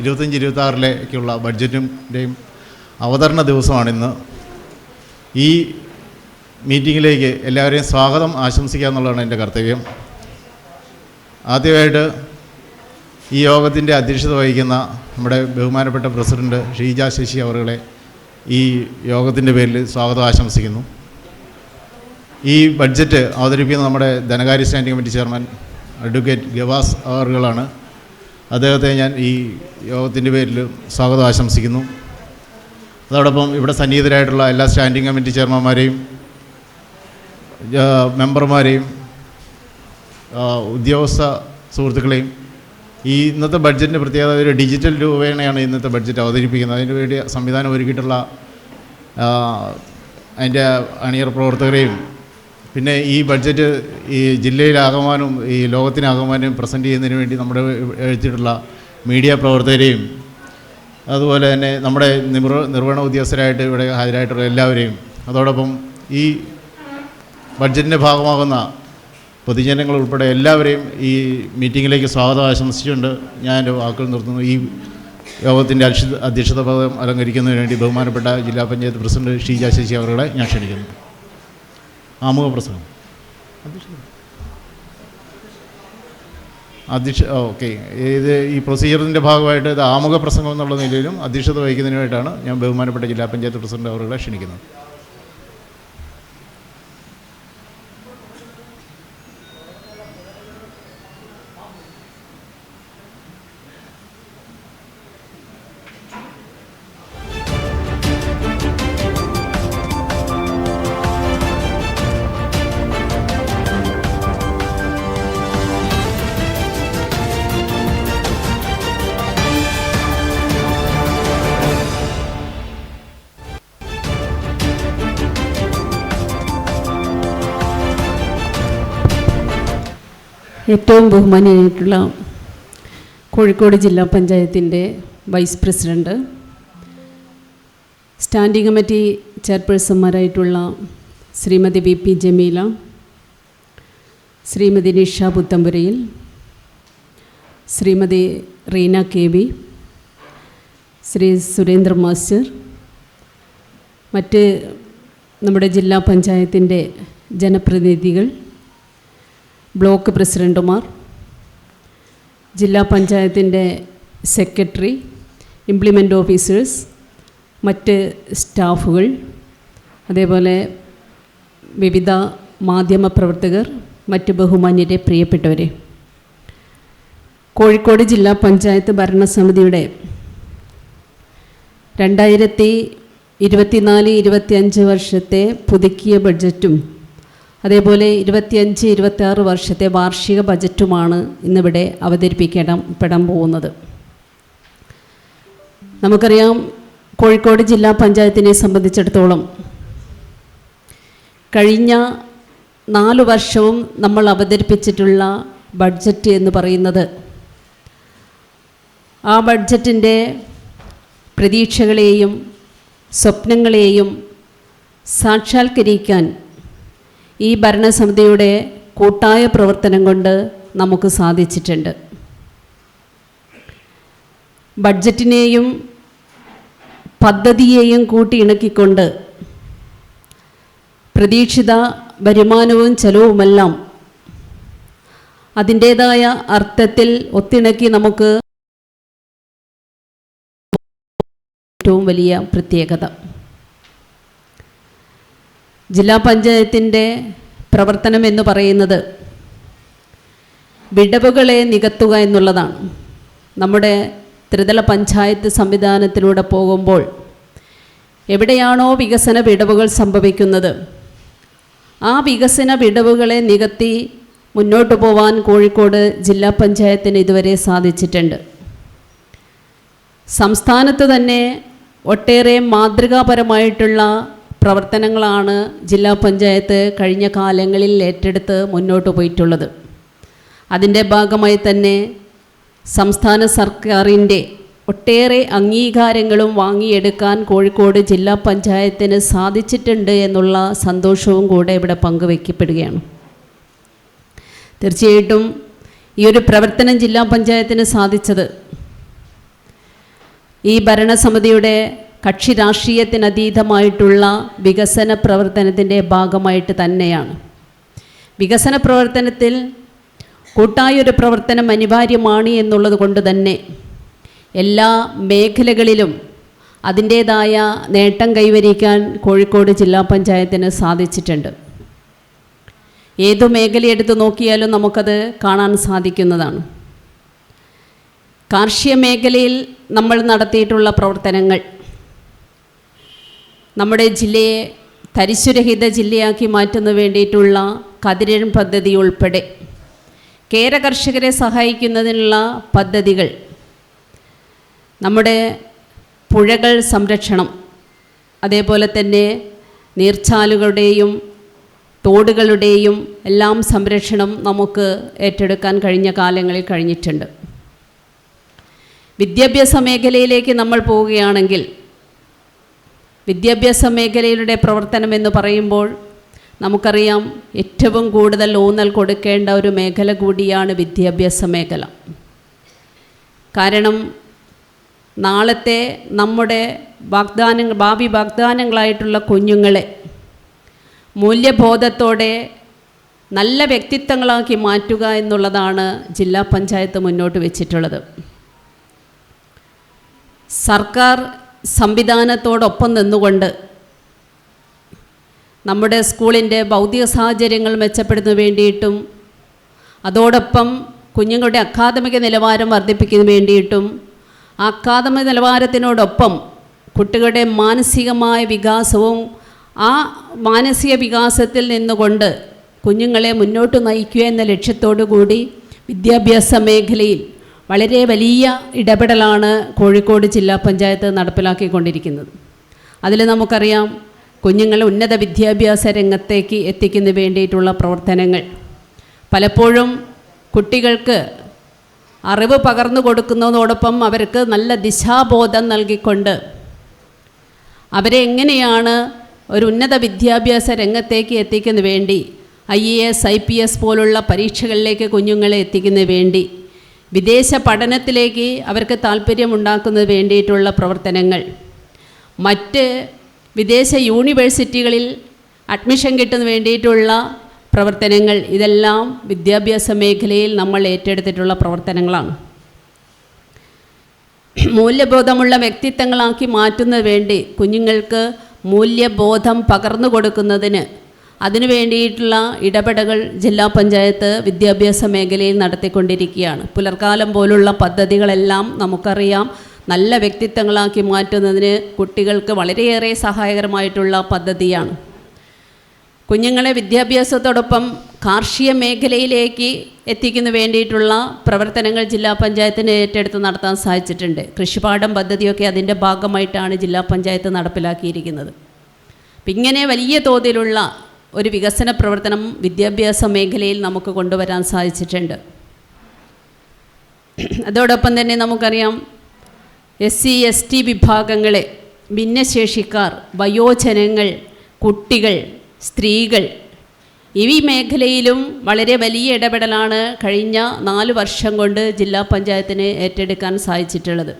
25-26 ബഡ്ജറ്റിൻ്റെയും അവതരണ ദിവസമാണിന്ന്. ഈ മീറ്റിങ്ങിലേക്ക് എല്ലാവരെയും സ്വാഗതം ആശംസിക്കുക എന്നുള്ളതാണ് എൻ്റെ കർത്തവ്യം. ആദ്യമായിട്ട് ഈ യോഗത്തിൻ്റെ അധ്യക്ഷത വഹിക്കുന്ന നമ്മുടെ ബഹുമാനപ്പെട്ട പ്രസിഡന്റ് ഷീജ ശശി അവരുടെ ഈ യോഗത്തിൻ്റെ പേരിൽ സ്വാഗതം ആശംസിക്കുന്നു. ഈ ബഡ്ജറ്റ് അവതരിപ്പിക്കുന്ന നമ്മുടെ ധനകാര്യ standing committee chairman advocate Gavas അവറുകളാണ്. അദ്ദേഹത്തെ ഞാൻ ഈ യോഗത്തിൻ്റെ പേരിൽ സ്വാഗതം ആശംസിക്കുന്നു. അതോടൊപ്പം ഇവിടെ സന്നിഹിതരായിട്ടുള്ള എല്ലാ സ്റ്റാൻഡിംഗ് കമ്മിറ്റി ചെയർമാന്മാരെയും മെമ്പർമാരെയും ഉദ്യോഗസ്ഥ സുഹൃത്തുക്കളെയും ഈ ഇന്നത്തെ ബഡ്ജറ്റിൻ്റെ പ്രത്യേകത ഒരു ഡിജിറ്റൽ രൂപേണയാണ് ഇന്നത്തെ ബഡ്ജറ്റ് അവതരിപ്പിക്കുന്നത്. അതിന് വേണ്ടി സംവിധാനം ഒരുക്കിയിട്ടുള്ള അതിൻ്റെ അണിയർ പ്രവർത്തകരെയും പിന്നെ ഈ ബഡ്ജറ്റ് ഈ ജില്ലയിലാകമാനും ഈ ലോകത്തിനാകമാനും പ്രസൻറ്റ് ചെയ്യുന്നതിന് വേണ്ടി നമ്മുടെ എഴുതിയിട്ടുള്ള മീഡിയ പ്രവർത്തകരെയും അതുപോലെ തന്നെ നമ്മുടെ നിർവഹണ ഉദ്യോഗസ്ഥരായിട്ട് ഇവിടെ ഹാജരായിട്ടുള്ള എല്ലാവരെയും അതോടൊപ്പം ഈ ബഡ്ജറ്റിൻ്റെ ഭാഗമാകുന്ന പൊതുജനങ്ങൾ ഉൾപ്പെടെ എല്ലാവരെയും ഈ മീറ്റിങ്ങിലേക്ക് സ്വാഗതം ആശംസിച്ചുകൊണ്ട് ഞാൻ എൻ്റെ വാക്കുകൾ നിർത്തുന്നു. ഈ യോഗത്തിൻ്റെ അധ്യക്ഷത പദം അലങ്കരിക്കുന്നതിന് വേണ്ടി ബഹുമാനപ്പെട്ട ജില്ലാ പഞ്ചായത്ത് പ്രസിഡന്റ് ഷീജ ശശി അവരുടെ ഞാൻ ക്ഷണിക്കുന്നു. ആമുഖ പ്രസംഗം ഓക്കെ. ഇത് ഈ പ്രൊസീജിയറിൻ്റെ ഭാഗമായിട്ട് ഇത് ആമുഖ പ്രസംഗം എന്നുള്ള നിലയിലും അധ്യക്ഷത വഹിക്കുന്നതിനായിട്ടാണ് ഞാൻ ബഹുമാനപ്പെട്ട ജില്ലാ പഞ്ചായത്ത് പ്രസിഡന്റ് അവരുടെ ക്ഷണിക്കുന്നത്. ഏറ്റവും ബഹുമാനിയായിട്ടുള്ള കോഴിക്കോട് ജില്ലാ പഞ്ചായത്തിൻ്റെ വൈസ് പ്രസിഡൻറ്റ്, സ്റ്റാൻഡിംഗ് കമ്മിറ്റി ചെയർപേഴ്സന്മാരായിട്ടുള്ള Shrimati V P Jameela, Shrimati Nisha Puthanpurayil, Shrimati Reena K V, Shri Surendra master, മറ്റ് നമ്മുടെ ജില്ലാ പഞ്ചായത്തിൻ്റെ ജനപ്രതിനിധികൾ, ബ്ലോക്ക് പ്രസിഡൻറ്റുമാർ, ജില്ലാ പഞ്ചായത്തിൻ്റെ സെക്രട്ടറി, ഇംപ്ലിമെൻ്റ് ഓഫീസേഴ്സ്, മറ്റ് സ്റ്റാഫുകൾ, അതേപോലെ വിവിധ മാധ്യമപ്രവർത്തകർ, മറ്റ് ബഹുമാന്യരെ, പ്രിയപ്പെട്ടവരെ, കോഴിക്കോട് ജില്ലാ പഞ്ചായത്ത് ഭരണസമിതിയുടെ 2024-25 വർഷത്തെ പുതുക്കിയ ബഡ്ജറ്റും അതേപോലെ 25-26 വർഷത്തെ വാർഷിക ബജറ്റുമാണ് ഇന്നിവിടെ അവതരിപ്പിക്കപ്പെടാൻ പോകുന്നത്. നമുക്കറിയാം, കോഴിക്കോട് ജില്ലാ പഞ്ചായത്തിനെ സംബന്ധിച്ചിടത്തോളം കഴിഞ്ഞ 4 വർഷവും നമ്മൾ അവതരിപ്പിച്ചിട്ടുള്ള ബഡ്ജറ്റ് എന്ന് പറയുന്നത് ആ ബഡ്ജറ്റിൻ്റെ പ്രതീക്ഷകളെയും സ്വപ്നങ്ങളെയും സാക്ഷാത്കരിക്കാൻ ഈ ഭരണസമിതിയുടെ കൂട്ടായ പ്രവർത്തനം കൊണ്ട് നമുക്ക് സാധിച്ചിട്ടുണ്ട്. ബഡ്ജറ്റിനെയും പദ്ധതിയെയും കൂട്ടിയിണക്കിക്കൊണ്ട് പ്രതീക്ഷിത വരുമാനവും ചെലവുമെല്ലാം അതിൻ്റേതായ അർത്ഥത്തിൽ ഒത്തിണക്കി നമുക്ക് ഏറ്റവും വലിയ പ്രത്യേകത. ജില്ലാ പഞ്ചായത്തിൻ്റെ പ്രവർത്തനം എന്ന് പറയുന്നത് വിടവുകളെ നികത്തുക എന്നുള്ളതാണ്. നമ്മുടെ ത്രിതല പഞ്ചായത്ത് സംവിധാനത്തിലൂടെ പോകുമ്പോൾ എവിടെയാണോ വികസന വിടവുകൾ സംഭവിക്കുന്നത് ആ വികസന വിടവുകളെ നികത്തി മുന്നോട്ട് പോവാൻ കോഴിക്കോട് ജില്ലാ പഞ്ചായത്തിന് ഇതുവരെ സാധിച്ചിട്ടുണ്ട്. സംസ്ഥാനത്ത് തന്നെ ഒട്ടേറെ മാതൃകാപരമായിട്ടുള്ള പ്രവർത്തനങ്ങളാണ് ജില്ലാ പഞ്ചായത്ത് കഴിഞ്ഞ കാലങ്ങളിൽ ഏറ്റെടുത്ത് മുന്നോട്ട് പോയിട്ടുള്ളത്. അതിൻ്റെ ഭാഗമായി തന്നെ സംസ്ഥാന സർക്കാരിൻ്റെ ഒട്ടേറെ അംഗീകാരങ്ങളും വാങ്ങിയെടുക്കാൻ കോഴിക്കോട് ജില്ലാ പഞ്ചായത്തിന് സാധിച്ചിട്ടുണ്ട് എന്നുള്ള സന്തോഷവും കൂടെ ഇവിടെ പങ്കുവയ്ക്കപ്പെടുകയാണ്. തീർച്ചയായിട്ടും ഈ ഒരു പ്രവർത്തനം ജില്ലാ പഞ്ചായത്തിന് സാധിച്ചത് ഈ ഭരണസമിതിയുടെ കക്ഷി രാഷ്ട്രീയത്തിനതീതമായിട്ടുള്ള വികസന പ്രവർത്തനത്തിൻ്റെ ഭാഗമായിട്ട് തന്നെയാണ്. വികസന പ്രവർത്തനത്തിൽ കൂട്ടായൊരു പ്രവർത്തനം അനിവാര്യമാണ് എന്നുള്ളത് കൊണ്ട് തന്നെ എല്ലാ മേഖലകളിലും അതിൻ്റേതായ നേട്ടം കൈവരിക്കാൻ കോഴിക്കോട് ജില്ലാ പഞ്ചായത്തിന് സാധിച്ചിട്ടുണ്ട്. ഏതു മേഖലയെടുത്ത് നോക്കിയാലും നമുക്കത് കാണാൻ സാധിക്കുന്നതാണ്. കാർഷിക മേഖലയിൽ നമ്മൾ നടത്തിയിട്ടുള്ള പ്രവർത്തനങ്ങൾ നമ്മുടെ ജില്ലയെ തരിശുരഹിത ജില്ലയാക്കി മാറ്റുന്നതിന് വേണ്ടിയിട്ടുള്ള കതിരൻ പദ്ധതി ഉൾപ്പെടെ കേര കർഷകരെ സഹായിക്കുന്നതിനുള്ള പദ്ധതികൾ, നമ്മുടെ പുഴകൾ സംരക്ഷണം, അതേപോലെ തന്നെ നീർച്ചാലുകളുടെയും തോടുകളുടെയും എല്ലാം സംരക്ഷണം നമുക്ക് ഏറ്റെടുക്കാൻ കഴിഞ്ഞ കാലങ്ങളിൽ കഴിഞ്ഞിട്ടുണ്ട്. വിദ്യാഭ്യാസ മേഖലയിലേക്ക് നമ്മൾ പോവുകയാണെങ്കിൽ വിദ്യാഭ്യാസ മേഖലയുടെ പ്രവർത്തനം എന്ന് പറയുമ്പോൾ നമുക്കറിയാം ഏറ്റവും കൂടുതൽ ഊന്നൽ കൊടുക്കേണ്ട ഒരു മേഖല കൂടിയാണ് വിദ്യാഭ്യാസ മേഖല. കാരണം നാളത്തെ നമ്മുടെ ഭാവി വാഗ്ദാനങ്ങളായിട്ടുള്ള കുഞ്ഞുങ്ങളെ മൂല്യബോധത്തോടെ നല്ല വ്യക്തിത്വങ്ങളാക്കി മാറ്റുക എന്നുള്ളതാണ് ജില്ലാ പഞ്ചായത്ത് മുന്നോട്ട് വെച്ചിട്ടുള്ളത്. സർക്കാർ സംവിധാനത്തോടൊപ്പം നിന്നുകൊണ്ട് നമ്മുടെ സ്കൂളിൻ്റെ ഭൗതിക സാഹചര്യങ്ങൾ മെച്ചപ്പെടുത്തുന്നതിന് വേണ്ടിയിട്ടും അതോടൊപ്പം കുഞ്ഞുങ്ങളുടെ അക്കാദമിക നിലവാരം വർദ്ധിപ്പിക്കുന്നതിന് വേണ്ടിയിട്ടും ആ അക്കാദമിക നിലവാരത്തിനോടൊപ്പം കുട്ടികളുടെ മാനസികമായ വികാസവും ആ മാനസിക വികാസത്തിൽ നിന്നുകൊണ്ട് കുഞ്ഞുങ്ങളെ മുന്നോട്ട് നയിക്കുക എന്ന ലക്ഷ്യത്തോടു കൂടി വിദ്യാഭ്യാസ മേഖലയിൽ വളരെ വലിയ ഇടപെടലാണ് കോഴിക്കോട് ജില്ലാ പഞ്ചായത്ത് നടപ്പിലാക്കിക്കൊണ്ടിരിക്കുന്നത്. അതിൽ നമുക്കറിയാം കുഞ്ഞുങ്ങളെ ഉന്നത വിദ്യാഭ്യാസ രംഗത്തേക്ക് എത്തിക്കുന്നതിന് വേണ്ടിയിട്ടുള്ള പ്രവർത്തനങ്ങൾ പലപ്പോഴും കുട്ടികൾക്ക് അറിവ് പകർന്നു കൊടുക്കുന്നതോടൊപ്പം അവർക്ക് നല്ല ദിശാബോധം നൽകിക്കൊണ്ട് അവരെ എങ്ങനെയാണ് ഒരു ഉന്നത വിദ്യാഭ്യാസ രംഗത്തേക്ക് എത്തിക്കുന്നതിന് വേണ്ടി IAS IPS പോലുള്ള പരീക്ഷകളിലേക്ക് കുഞ്ഞുങ്ങളെ എത്തിക്കുന്നതിന് വേണ്ടി വിദേശ പഠനത്തിലേക്ക് അവർക്ക് താല്പര്യമുണ്ടാക്കുന്നതിന് വേണ്ടിയിട്ടുള്ള പ്രവർത്തനങ്ങൾ, മറ്റ് വിദേശ യൂണിവേഴ്സിറ്റികളിൽ അഡ്മിഷൻ കിട്ടുന്നതിന് വേണ്ടിയിട്ടുള്ള പ്രവർത്തനങ്ങൾ, ഇതെല്ലാം വിദ്യാഭ്യാസ മേഖലയിൽ നമ്മൾ ഏറ്റെടുത്തിട്ടുള്ള പ്രവർത്തനങ്ങളാണ്. മൂല്യബോധമുള്ള വ്യക്തിത്വങ്ങളാക്കി മാറ്റുന്നതിന് വേണ്ടി കുഞ്ഞുങ്ങൾക്ക് മൂല്യബോധം പകർന്നു കൊടുക്കുന്നതിന് അതിനു വേണ്ടിയിട്ടുള്ള ഇടപെടലുകൾ ജില്ലാ പഞ്ചായത്ത് വിദ്യാഭ്യാസ മേഖലയിൽ നടത്തിക്കൊണ്ടിരിക്കുകയാണ്. പുലർക്കാലം പോലുള്ള പദ്ധതികളെല്ലാം നമുക്കറിയാം നല്ല വ്യക്തിത്വങ്ങളാക്കി മാറ്റുന്നതിന് കുട്ടികൾക്ക് വളരെയേറെ സഹായകരമായിട്ടുള്ള പദ്ധതിയാണ്. കുഞ്ഞുങ്ങളെ വിദ്യാഭ്യാസത്തോടൊപ്പം കാർഷിക മേഖലയിലേക്ക് എത്തിക്കുന്നതിന് വേണ്ടിയിട്ടുള്ള പ്രവർത്തനങ്ങൾ ജില്ലാ പഞ്ചായത്തിന് ഏറ്റെടുത്ത് നടത്താൻ സാധിച്ചിട്ടുണ്ട്. കൃഷിപാഠം പദ്ധതിയൊക്കെ അതിൻ്റെ ഭാഗമായിട്ടാണ് ജില്ലാ പഞ്ചായത്ത് നടപ്പിലാക്കിയിരിക്കുന്നത്. അപ്പം ഇങ്ങനെ വലിയ തോതിലുള്ള ഒരു വികസന പ്രവർത്തനം വിദ്യാഭ്യാസ മേഖലയിൽ നമുക്ക് കൊണ്ടുവരാൻ സാധിച്ചിട്ടുണ്ട്. അതോടൊപ്പം തന്നെ നമുക്കറിയാം SC ST വിഭാഗങ്ങളെ, ഭിന്നശേഷിക്കാർ, വയോജനങ്ങൾ, കുട്ടികൾ, സ്ത്രീകൾ, ഈ മേഖലയിലും വളരെ വലിയ ഇടപെടലാണ് കഴിഞ്ഞ 4 വർഷം കൊണ്ട് ജില്ലാ പഞ്ചായത്തിന് ഏറ്റെടുക്കാൻ സാധിച്ചിട്ടുള്ളത്.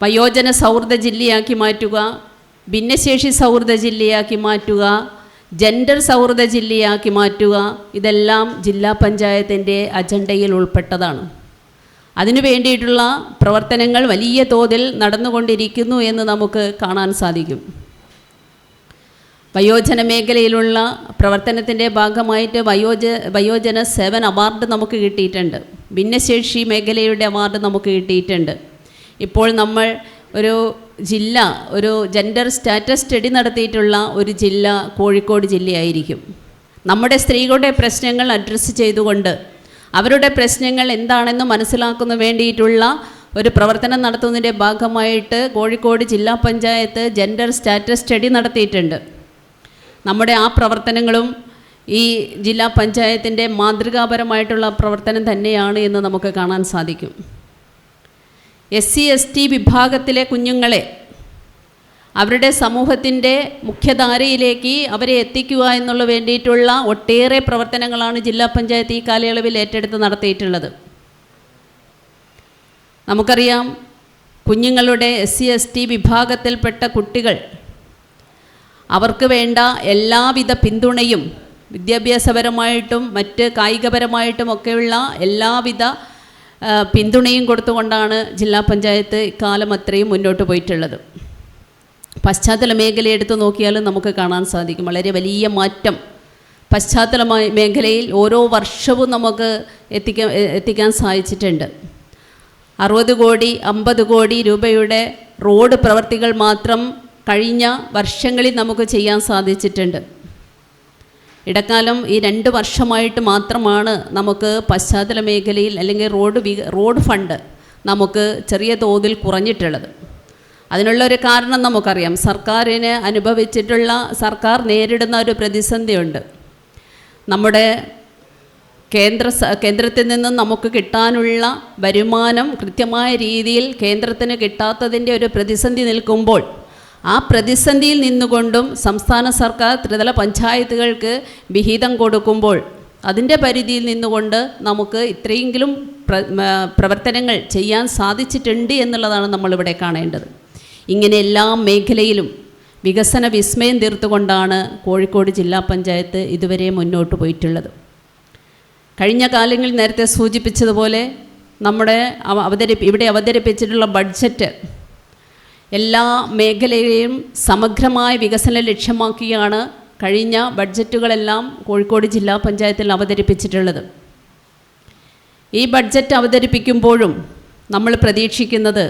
വയോജന സൗഹൃദ ജില്ലയാക്കി മാറ്റുക, ഭിന്നശേഷി സൗഹൃദ ജില്ലയാക്കി മാറ്റുക, ജെൻഡർ സൗഹൃദ ജില്ലയാക്കി മാറ്റുക, ഇതെല്ലാം ജില്ലാ പഞ്ചായത്തിൻ്റെ അജണ്ടയിൽ ഉൾപ്പെട്ടതാണ്. അതിനു വേണ്ടിയിട്ടുള്ള പ്രവർത്തനങ്ങൾ വലിയ തോതിൽ നടന്നുകൊണ്ടിരിക്കുന്നു എന്ന് നമുക്ക് കാണാൻ സാധിക്കും. വയോജന മേഖലയിലുള്ള പ്രവർത്തനത്തിൻ്റെ ഭാഗമായിട്ട് വയോജന സേവന അവാർഡ് നമുക്ക് കിട്ടിയിട്ടുണ്ട്. ഭിന്നശേഷി മേഖലയുടെ അവാർഡ് നമുക്ക് കിട്ടിയിട്ടുണ്ട്. ഇപ്പോൾ നമ്മൾ ഒരു ജെൻഡർ സ്റ്റാറ്റസ് സ്റ്റഡി നടത്തിയിട്ടുള്ള ഒരു ജില്ല കോഴിക്കോട് ജില്ലയായിരിക്കും. നമ്മുടെ സ്ത്രീകളുടെ പ്രശ്നങ്ങൾ അഡ്രസ്സ് ചെയ്തുകൊണ്ട് അവരുടെ പ്രശ്നങ്ങൾ എന്താണെന്ന് മനസ്സിലാക്കുന്ന വേണ്ടിയിട്ടുള്ള ഒരു പ്രവർത്തനം നടത്തുന്നതിൻ്റെ ഭാഗമായിട്ട് കോഴിക്കോട് ജില്ലാ പഞ്ചായത്ത് ജെൻഡർ സ്റ്റാറ്റസ് സ്റ്റഡി നടത്തിയിട്ടുണ്ട്. നമ്മുടെ ആ പ്രവർത്തനങ്ങളും ഈ ജില്ലാ പഞ്ചായത്തിൻ്റെ മാതൃകാപരമായിട്ടുള്ള പ്രവർത്തനം തന്നെയാണ് എന്ന് നമുക്ക് കാണാൻ സാധിക്കും. SC ST വിഭാഗത്തിലെ കുഞ്ഞുങ്ങളെ അവരുടെ സമൂഹത്തിൻ്റെ മുഖ്യധാരയിലേക്ക് അവരെ എത്തിക്കുക എന്നുള്ള വേണ്ടിയിട്ടുള്ള ഒട്ടേറെ പ്രവർത്തനങ്ങളാണ് ജില്ലാ പഞ്ചായത്ത് ഈ കാലയളവിൽ ഏറ്റെടുത്ത് നടത്തിയിട്ടുള്ളത്. നമുക്കറിയാം കുഞ്ഞുങ്ങളുടെ SC/ST വിഭാഗത്തിൽപ്പെട്ട കുട്ടികൾ അവർക്ക് വേണ്ട എല്ലാവിധ പിന്തുണയും വിദ്യാഭ്യാസപരമായിട്ടും മറ്റ് കായികപരമായിട്ടുമൊക്കെയുള്ള എല്ലാവിധ പിന്തുണയും കൊടുത്തുകൊണ്ടാണ് ജില്ലാ പഞ്ചായത്ത് ഇക്കാലം അത്രയും മുന്നോട്ട് പോയിട്ടുള്ളത്. പശ്ചാത്തല മേഖല എടുത്തു നോക്കിയാലും നമുക്ക് കാണാൻ സാധിക്കും വളരെ വലിയ മാറ്റം പശ്ചാത്തല മേഖലയിൽ ഓരോ വർഷവും നമുക്ക് എത്തിക്കാൻ സാധിച്ചിട്ടുണ്ട്. 60 കോടി 50 കോടി രൂപയുടെ റോഡ് പ്രവർത്തികൾ മാത്രം കഴിഞ്ഞ വർഷങ്ങളിൽ നമുക്ക് ചെയ്യാൻ സാധിച്ചിട്ടുണ്ട്. ഇടക്കാലം ഈ 2 വർഷമായിട്ട് മാത്രമാണ് നമുക്ക് പശ്ചാത്തല മേഖലയിൽ അല്ലെങ്കിൽ റോഡ് ഫണ്ട് നമുക്ക് ചെറിയ തോതിൽ കുറഞ്ഞിട്ടുള്ളത്. അതിനുള്ളൊരു കാരണം നമുക്കറിയാം. സർക്കാർ നേരിടുന്ന ഒരു പ്രതിസന്ധിയുണ്ട്. നമ്മുടെ കേന്ദ്രത്തിൽ നിന്നും നമുക്ക് കിട്ടാനുള്ള വരുമാനം കൃത്യമായ രീതിയിൽ കേന്ദ്രത്തിന് കിട്ടാത്തതിൻ്റെ ഒരു പ്രതിസന്ധി നിൽക്കുമ്പോൾ ആ പ്രതിസന്ധിയിൽ നിന്നുകൊണ്ടും സംസ്ഥാന സർക്കാർ ത്രിതല പഞ്ചായത്തുകൾക്ക് വിഹിതം കൊടുക്കുമ്പോൾ അതിൻ്റെ പരിധിയിൽ നിന്നുകൊണ്ട് നമുക്ക് ഇത്രയെങ്കിലും പ്രവർത്തനങ്ങൾ ചെയ്യാൻ സാധിച്ചിട്ടുണ്ട് എന്നുള്ളതാണ് നമ്മളിവിടെ കാണേണ്ടത്. ഇങ്ങനെ എല്ലാ മേഖലയിലും വികസന വിസ്മയം തീർത്തുകൊണ്ടാണ് കോഴിക്കോട് ജില്ലാ പഞ്ചായത്ത് ഇതുവരെ മുന്നോട്ട് പോയിട്ടുള്ളത്. കഴിഞ്ഞ കാലങ്ങളിൽ നേരത്തെ സൂചിപ്പിച്ചതുപോലെ നമ്മുടെ ഇവിടെ അവതരിപ്പിച്ചിട്ടുള്ള ബഡ്ജറ്റ് എല്ലാ മേഖലയെയും സമഗ്രമായ വികസനം ലക്ഷ്യമാക്കിയാണ് കഴിഞ്ഞ ബഡ്ജറ്റുകളെല്ലാം കോഴിക്കോട് ജില്ലാ പഞ്ചായത്തിൽ അവതരിപ്പിച്ചിട്ടുള്ളത്. ഈ ബഡ്ജറ്റ് അവതരിപ്പിക്കുമ്പോഴും നമ്മൾ പ്രതീക്ഷിക്കുന്നത്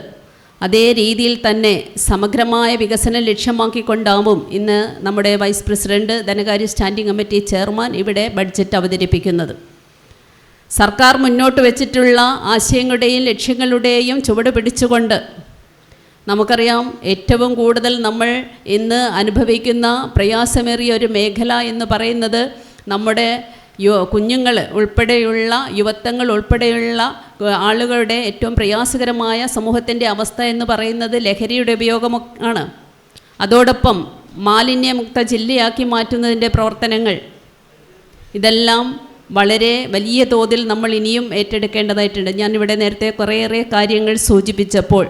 അതേ രീതിയിൽ തന്നെ സമഗ്രമായ വികസനം ലക്ഷ്യമാക്കിക്കൊണ്ടാവും ഇന്ന് നമ്മുടെ വൈസ് പ്രസിഡന്റ്, ധനകാര്യ സ്റ്റാൻഡിംഗ് കമ്മിറ്റി ചെയർമാൻ ഇവിടെ ബഡ്ജറ്റ് അവതരിപ്പിക്കുന്നത്. സർക്കാർ മുന്നോട്ട് വെച്ചിട്ടുള്ള ആശയങ്ങളുടെയും ലക്ഷ്യങ്ങളുടെയും ചുവട് പിടിച്ചുകൊണ്ട് നമുക്കറിയാം ഏറ്റവും കൂടുതൽ നമ്മൾ ഇന്ന് അനുഭവിക്കുന്ന പ്രയാസമേറിയ ഒരു മേഖല എന്ന് പറയുന്നത് നമ്മുടെ കുഞ്ഞുങ്ങൾ ഉൾപ്പെടെയുള്ള യുവത്വങ്ങൾ ഉൾപ്പെടെയുള്ള ആളുകളുടെ ഏറ്റവും പ്രയാസകരമായ സമൂഹത്തിൻ്റെ അവസ്ഥ എന്ന് പറയുന്നത് ലഹരിയുടെ ഉപയോഗമാണ്. അതോടൊപ്പം മാലിന്യമുക്ത ജില്ലയാക്കി മാറ്റുന്നതിൻ്റെ പ്രവർത്തനങ്ങൾ, ഇതെല്ലാം വളരെ വലിയ തോതിൽ നമ്മൾ ഇനിയും ഏറ്റെടുക്കേണ്ടതായിട്ടുണ്ട്. ഞാനിവിടെ നേരത്തെ കുറേയേറെ കാര്യങ്ങൾ സൂചിപ്പിച്ചപ്പോൾ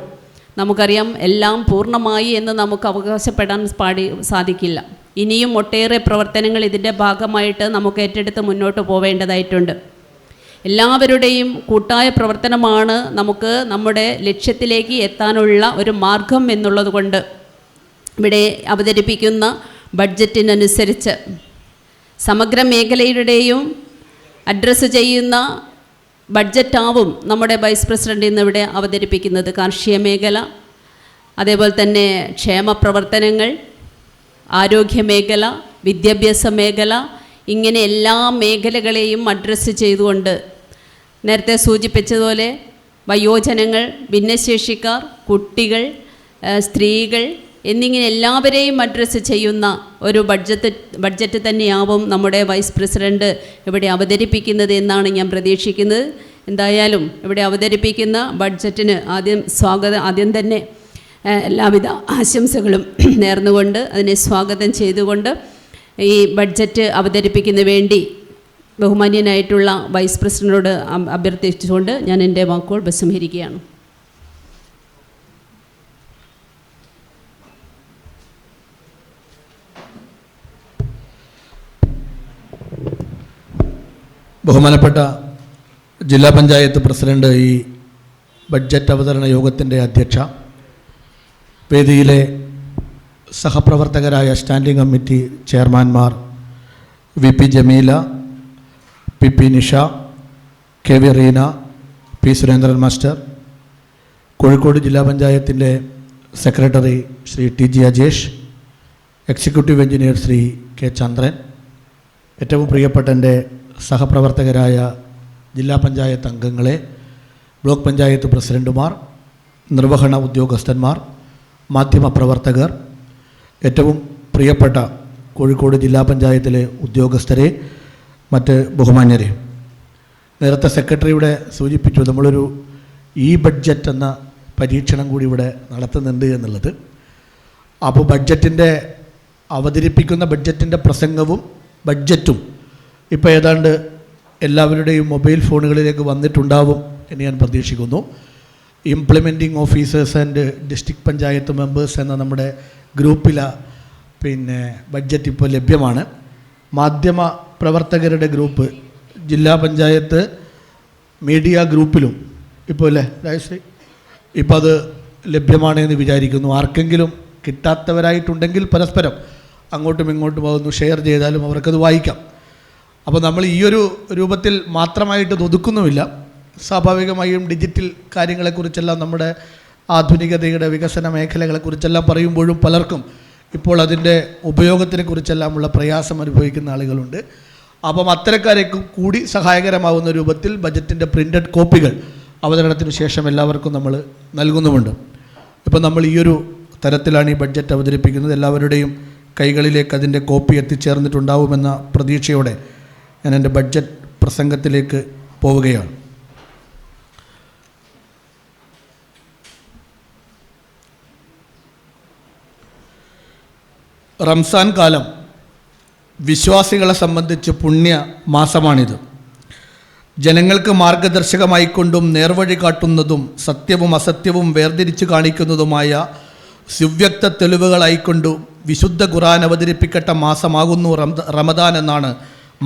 നമുക്കറിയാം എല്ലാം പൂർണ്ണമായി എന്ന് നമുക്ക് അവകാശപ്പെടാൻ സാധിക്കില്ല. ഇനിയും ഒട്ടേറെ പ്രവർത്തനങ്ങൾ ഇതിൻ്റെ ഭാഗമായിട്ട് നമുക്ക് ഏറ്റെടുത്ത് മുന്നോട്ട് പോവേണ്ടതായിട്ടുണ്ട്. എല്ലാവരുടെയും കൂട്ടായ പ്രവർത്തനമാണ് നമുക്ക് നമ്മുടെ ലക്ഷ്യത്തിലേക്ക് എത്താനുള്ള ഒരു മാർഗം എന്നുള്ളത് കൊണ്ട് ഇവിടെ അവതരിപ്പിക്കുന്ന ബഡ്ജറ്റിനനുസരിച്ച് സമഗ്ര മേഖലയുടെയും അഡ്രസ്സ് ചെയ്യുന്ന ബഡ്ജറ്റാവും നമ്മുടെ വൈസ് പ്രസിഡന്റ് ഇന്നിവിടെ അവതരിപ്പിക്കുന്നത്. കാർഷിക മേഖല, അതേപോലെ തന്നെ ക്ഷേമ പ്രവർത്തനങ്ങൾ, ആരോഗ്യ മേഖല, വിദ്യാഭ്യാസ മേഖല, ഇങ്ങനെ എല്ലാ മേഖലകളെയും അഡ്രസ്സ് ചെയ്തുകൊണ്ട് നേരത്തെ സൂചിപ്പിച്ചതുപോലെ വയോജനങ്ങൾ, ഭിന്നശേഷിക്കാർ, കുട്ടികൾ, സ്ത്രീകൾ എന്നിങ്ങനെ എല്ലാവരെയും അഡ്രസ്സ് ചെയ്യുന്ന ഒരു ബഡ്ജറ്റ് തന്നെയാവും നമ്മുടെ വൈസ് പ്രസിഡന്റ് ഇവിടെ അവതരിപ്പിക്കുന്നത് എന്നാണ് ഞാൻ പ്രതീക്ഷിക്കുന്നത്. എന്തായാലും ഇവിടെ അവതരിപ്പിക്കുന്ന ബഡ്ജറ്റിന് ആദ്യം തന്നെ എല്ലാവിധ ആശംസകളും നേർന്നുകൊണ്ട് അതിനെ സ്വാഗതം ചെയ്തുകൊണ്ട് ഈ ബഡ്ജറ്റ് അവതരിപ്പിക്കുന്നതിന് വേണ്ടി ബഹുമാന്യനായിട്ടുള്ള വൈസ് പ്രസിഡന്റിനോട് അഭ്യർത്ഥിച്ചുകൊണ്ട് ഞാൻ എൻ്റെ വാക്കുകൾ ഉപസംഹരിക്കുകയാണ്. ബഹുമാനപ്പെട്ട ജില്ലാ പഞ്ചായത്ത് പ്രസിഡന്റ്, ഈ ബഡ്ജറ്റ് അവതരണ യോഗത്തിൻ്റെ അധ്യക്ഷ, വേദിയിലെ സഹപ്രവർത്തകരായ സ്റ്റാൻഡിംഗ് കമ്മിറ്റി ചെയർമാൻമാർ VP Jameela, PP Nisha, KV Reena, P Surendran master, Kozhikode ജില്ലാ പഞ്ചായത്തിൻ്റെ secretary Shri TG Ajesh, executive engineer Shri K Chandran, ഏറ്റവും പ്രിയപ്പെട്ട എൻ്റെ സഹപ്രവർത്തകരായ ജില്ലാ പഞ്ചായത്ത് അംഗങ്ങളെ, ബ്ലോക്ക് പഞ്ചായത്ത് പ്രസിഡന്റുമാർ, നിർവഹണ ഉദ്യോഗസ്ഥന്മാർ, മാധ്യമപ്രവർത്തകർ, ഏറ്റവും പ്രിയപ്പെട്ട കോഴിക്കോട് ജില്ലാ പഞ്ചായത്തിലെ ഉദ്യോഗസ്ഥരെ, മറ്റ് ബഹുമാന്യരെ, നേരത്തെ സെക്രട്ടറി ഇവിടെ സൂചിപ്പിച്ചു നമ്മളൊരു ബഡ്ജറ്റ് എന്ന പരീക്ഷണം കൂടി ഇവിടെ നടത്തുന്നുണ്ട് എന്നുള്ളത്. അപ്പോൾ അവതരിപ്പിക്കുന്ന ബഡ്ജറ്റിൻ്റെ പ്രസംഗവും ബഡ്ജറ്റും ഇപ്പോൾ ഏതാണ്ട് എല്ലാവരുടെയും മൊബൈൽ ഫോണുകളിലേക്ക് വന്നിട്ടുണ്ടാവും എന്ന് ഞാൻ പ്രതീക്ഷിക്കുന്നു. Implementing officers and district panchayat members എന്ന നമ്മുടെ ഗ്രൂപ്പിലെ ബഡ്ജറ്റ് ഇപ്പോൾ ലഭ്യമാണ്. മാധ്യമ പ്രവർത്തകരുടെ ഗ്രൂപ്പ് ജില്ലാ പഞ്ചായത്ത് മീഡിയ ഗ്രൂപ്പിലും ഇപ്പോൾ അല്ലേ രാജശ്രീ ഇപ്പോൾ അത് ലഭ്യമാണെന്ന് വിചാരിക്കുന്നു. ആർക്കെങ്കിലും കിട്ടാത്തവരായിട്ടുണ്ടെങ്കിൽ പരസ്പരം അങ്ങോട്ടും ഇങ്ങോട്ടും അതൊന്ന് ഷെയർ ചെയ്താലും അവർക്കത് വായിക്കാം. അപ്പോൾ നമ്മൾ ഈ ഒരു രൂപത്തിൽ മാത്രമായിട്ട് ഒതുക്കുന്നുമില്ല. സ്വാഭാവികമായും ഡിജിറ്റൽ കാര്യങ്ങളെക്കുറിച്ചെല്ലാം നമ്മുടെ ആധുനികതയുടെ വികസന മേഖലകളെക്കുറിച്ചെല്ലാം പറയുമ്പോഴും പലർക്കും ഇപ്പോൾ അതിൻ്റെ ഉപയോഗത്തിനെക്കുറിച്ചെല്ലാമുള്ള പ്രയാസം അനുഭവിക്കുന്ന ആളുകളുണ്ട്. അപ്പം അത്തരക്കാരേക്കും കൂടി സഹായകരമാവുന്ന രൂപത്തിൽ ബജറ്റിൻ്റെ പ്രിൻ്റഡ് കോപ്പികൾ അവതരണത്തിന് ശേഷം എല്ലാവർക്കും നമ്മൾ നൽകുന്നുമുണ്ട്. ഇപ്പം നമ്മൾ ഈ ഒരു തരത്തിലാണ് ഈ ബഡ്ജറ്റ് അവതരിപ്പിക്കുന്നത്. എല്ലാവരുടെയും കൈകളിലേക്ക് അതിൻ്റെ കോപ്പി എത്തിച്ചേർന്നിട്ടുണ്ടാവുമെന്ന പ്രതീക്ഷയോടെ ഞാൻ എൻ്റെ ബഡ്ജറ്റ് പ്രസംഗത്തിലേക്ക് പോവുകയാണ്. റംസാൻ കാലം വിശ്വാസികളെ സംബന്ധിച്ച് പുണ്യ മാസമാണിത്. ജനങ്ങൾക്ക് മാർഗദർശകമായിക്കൊണ്ടും നേർവഴി കാട്ടുന്നതും സത്യവും അസത്യവും വേർതിരിച്ച് കാണിക്കുന്നതുമായ സുവ്യക്ത തെളിവുകളായിക്കൊണ്ടു വിശുദ്ധ ഖുർആൻ അവതരിപ്പിക്കട്ട മാസമാകുന്നു റമദാൻ എന്നാണ്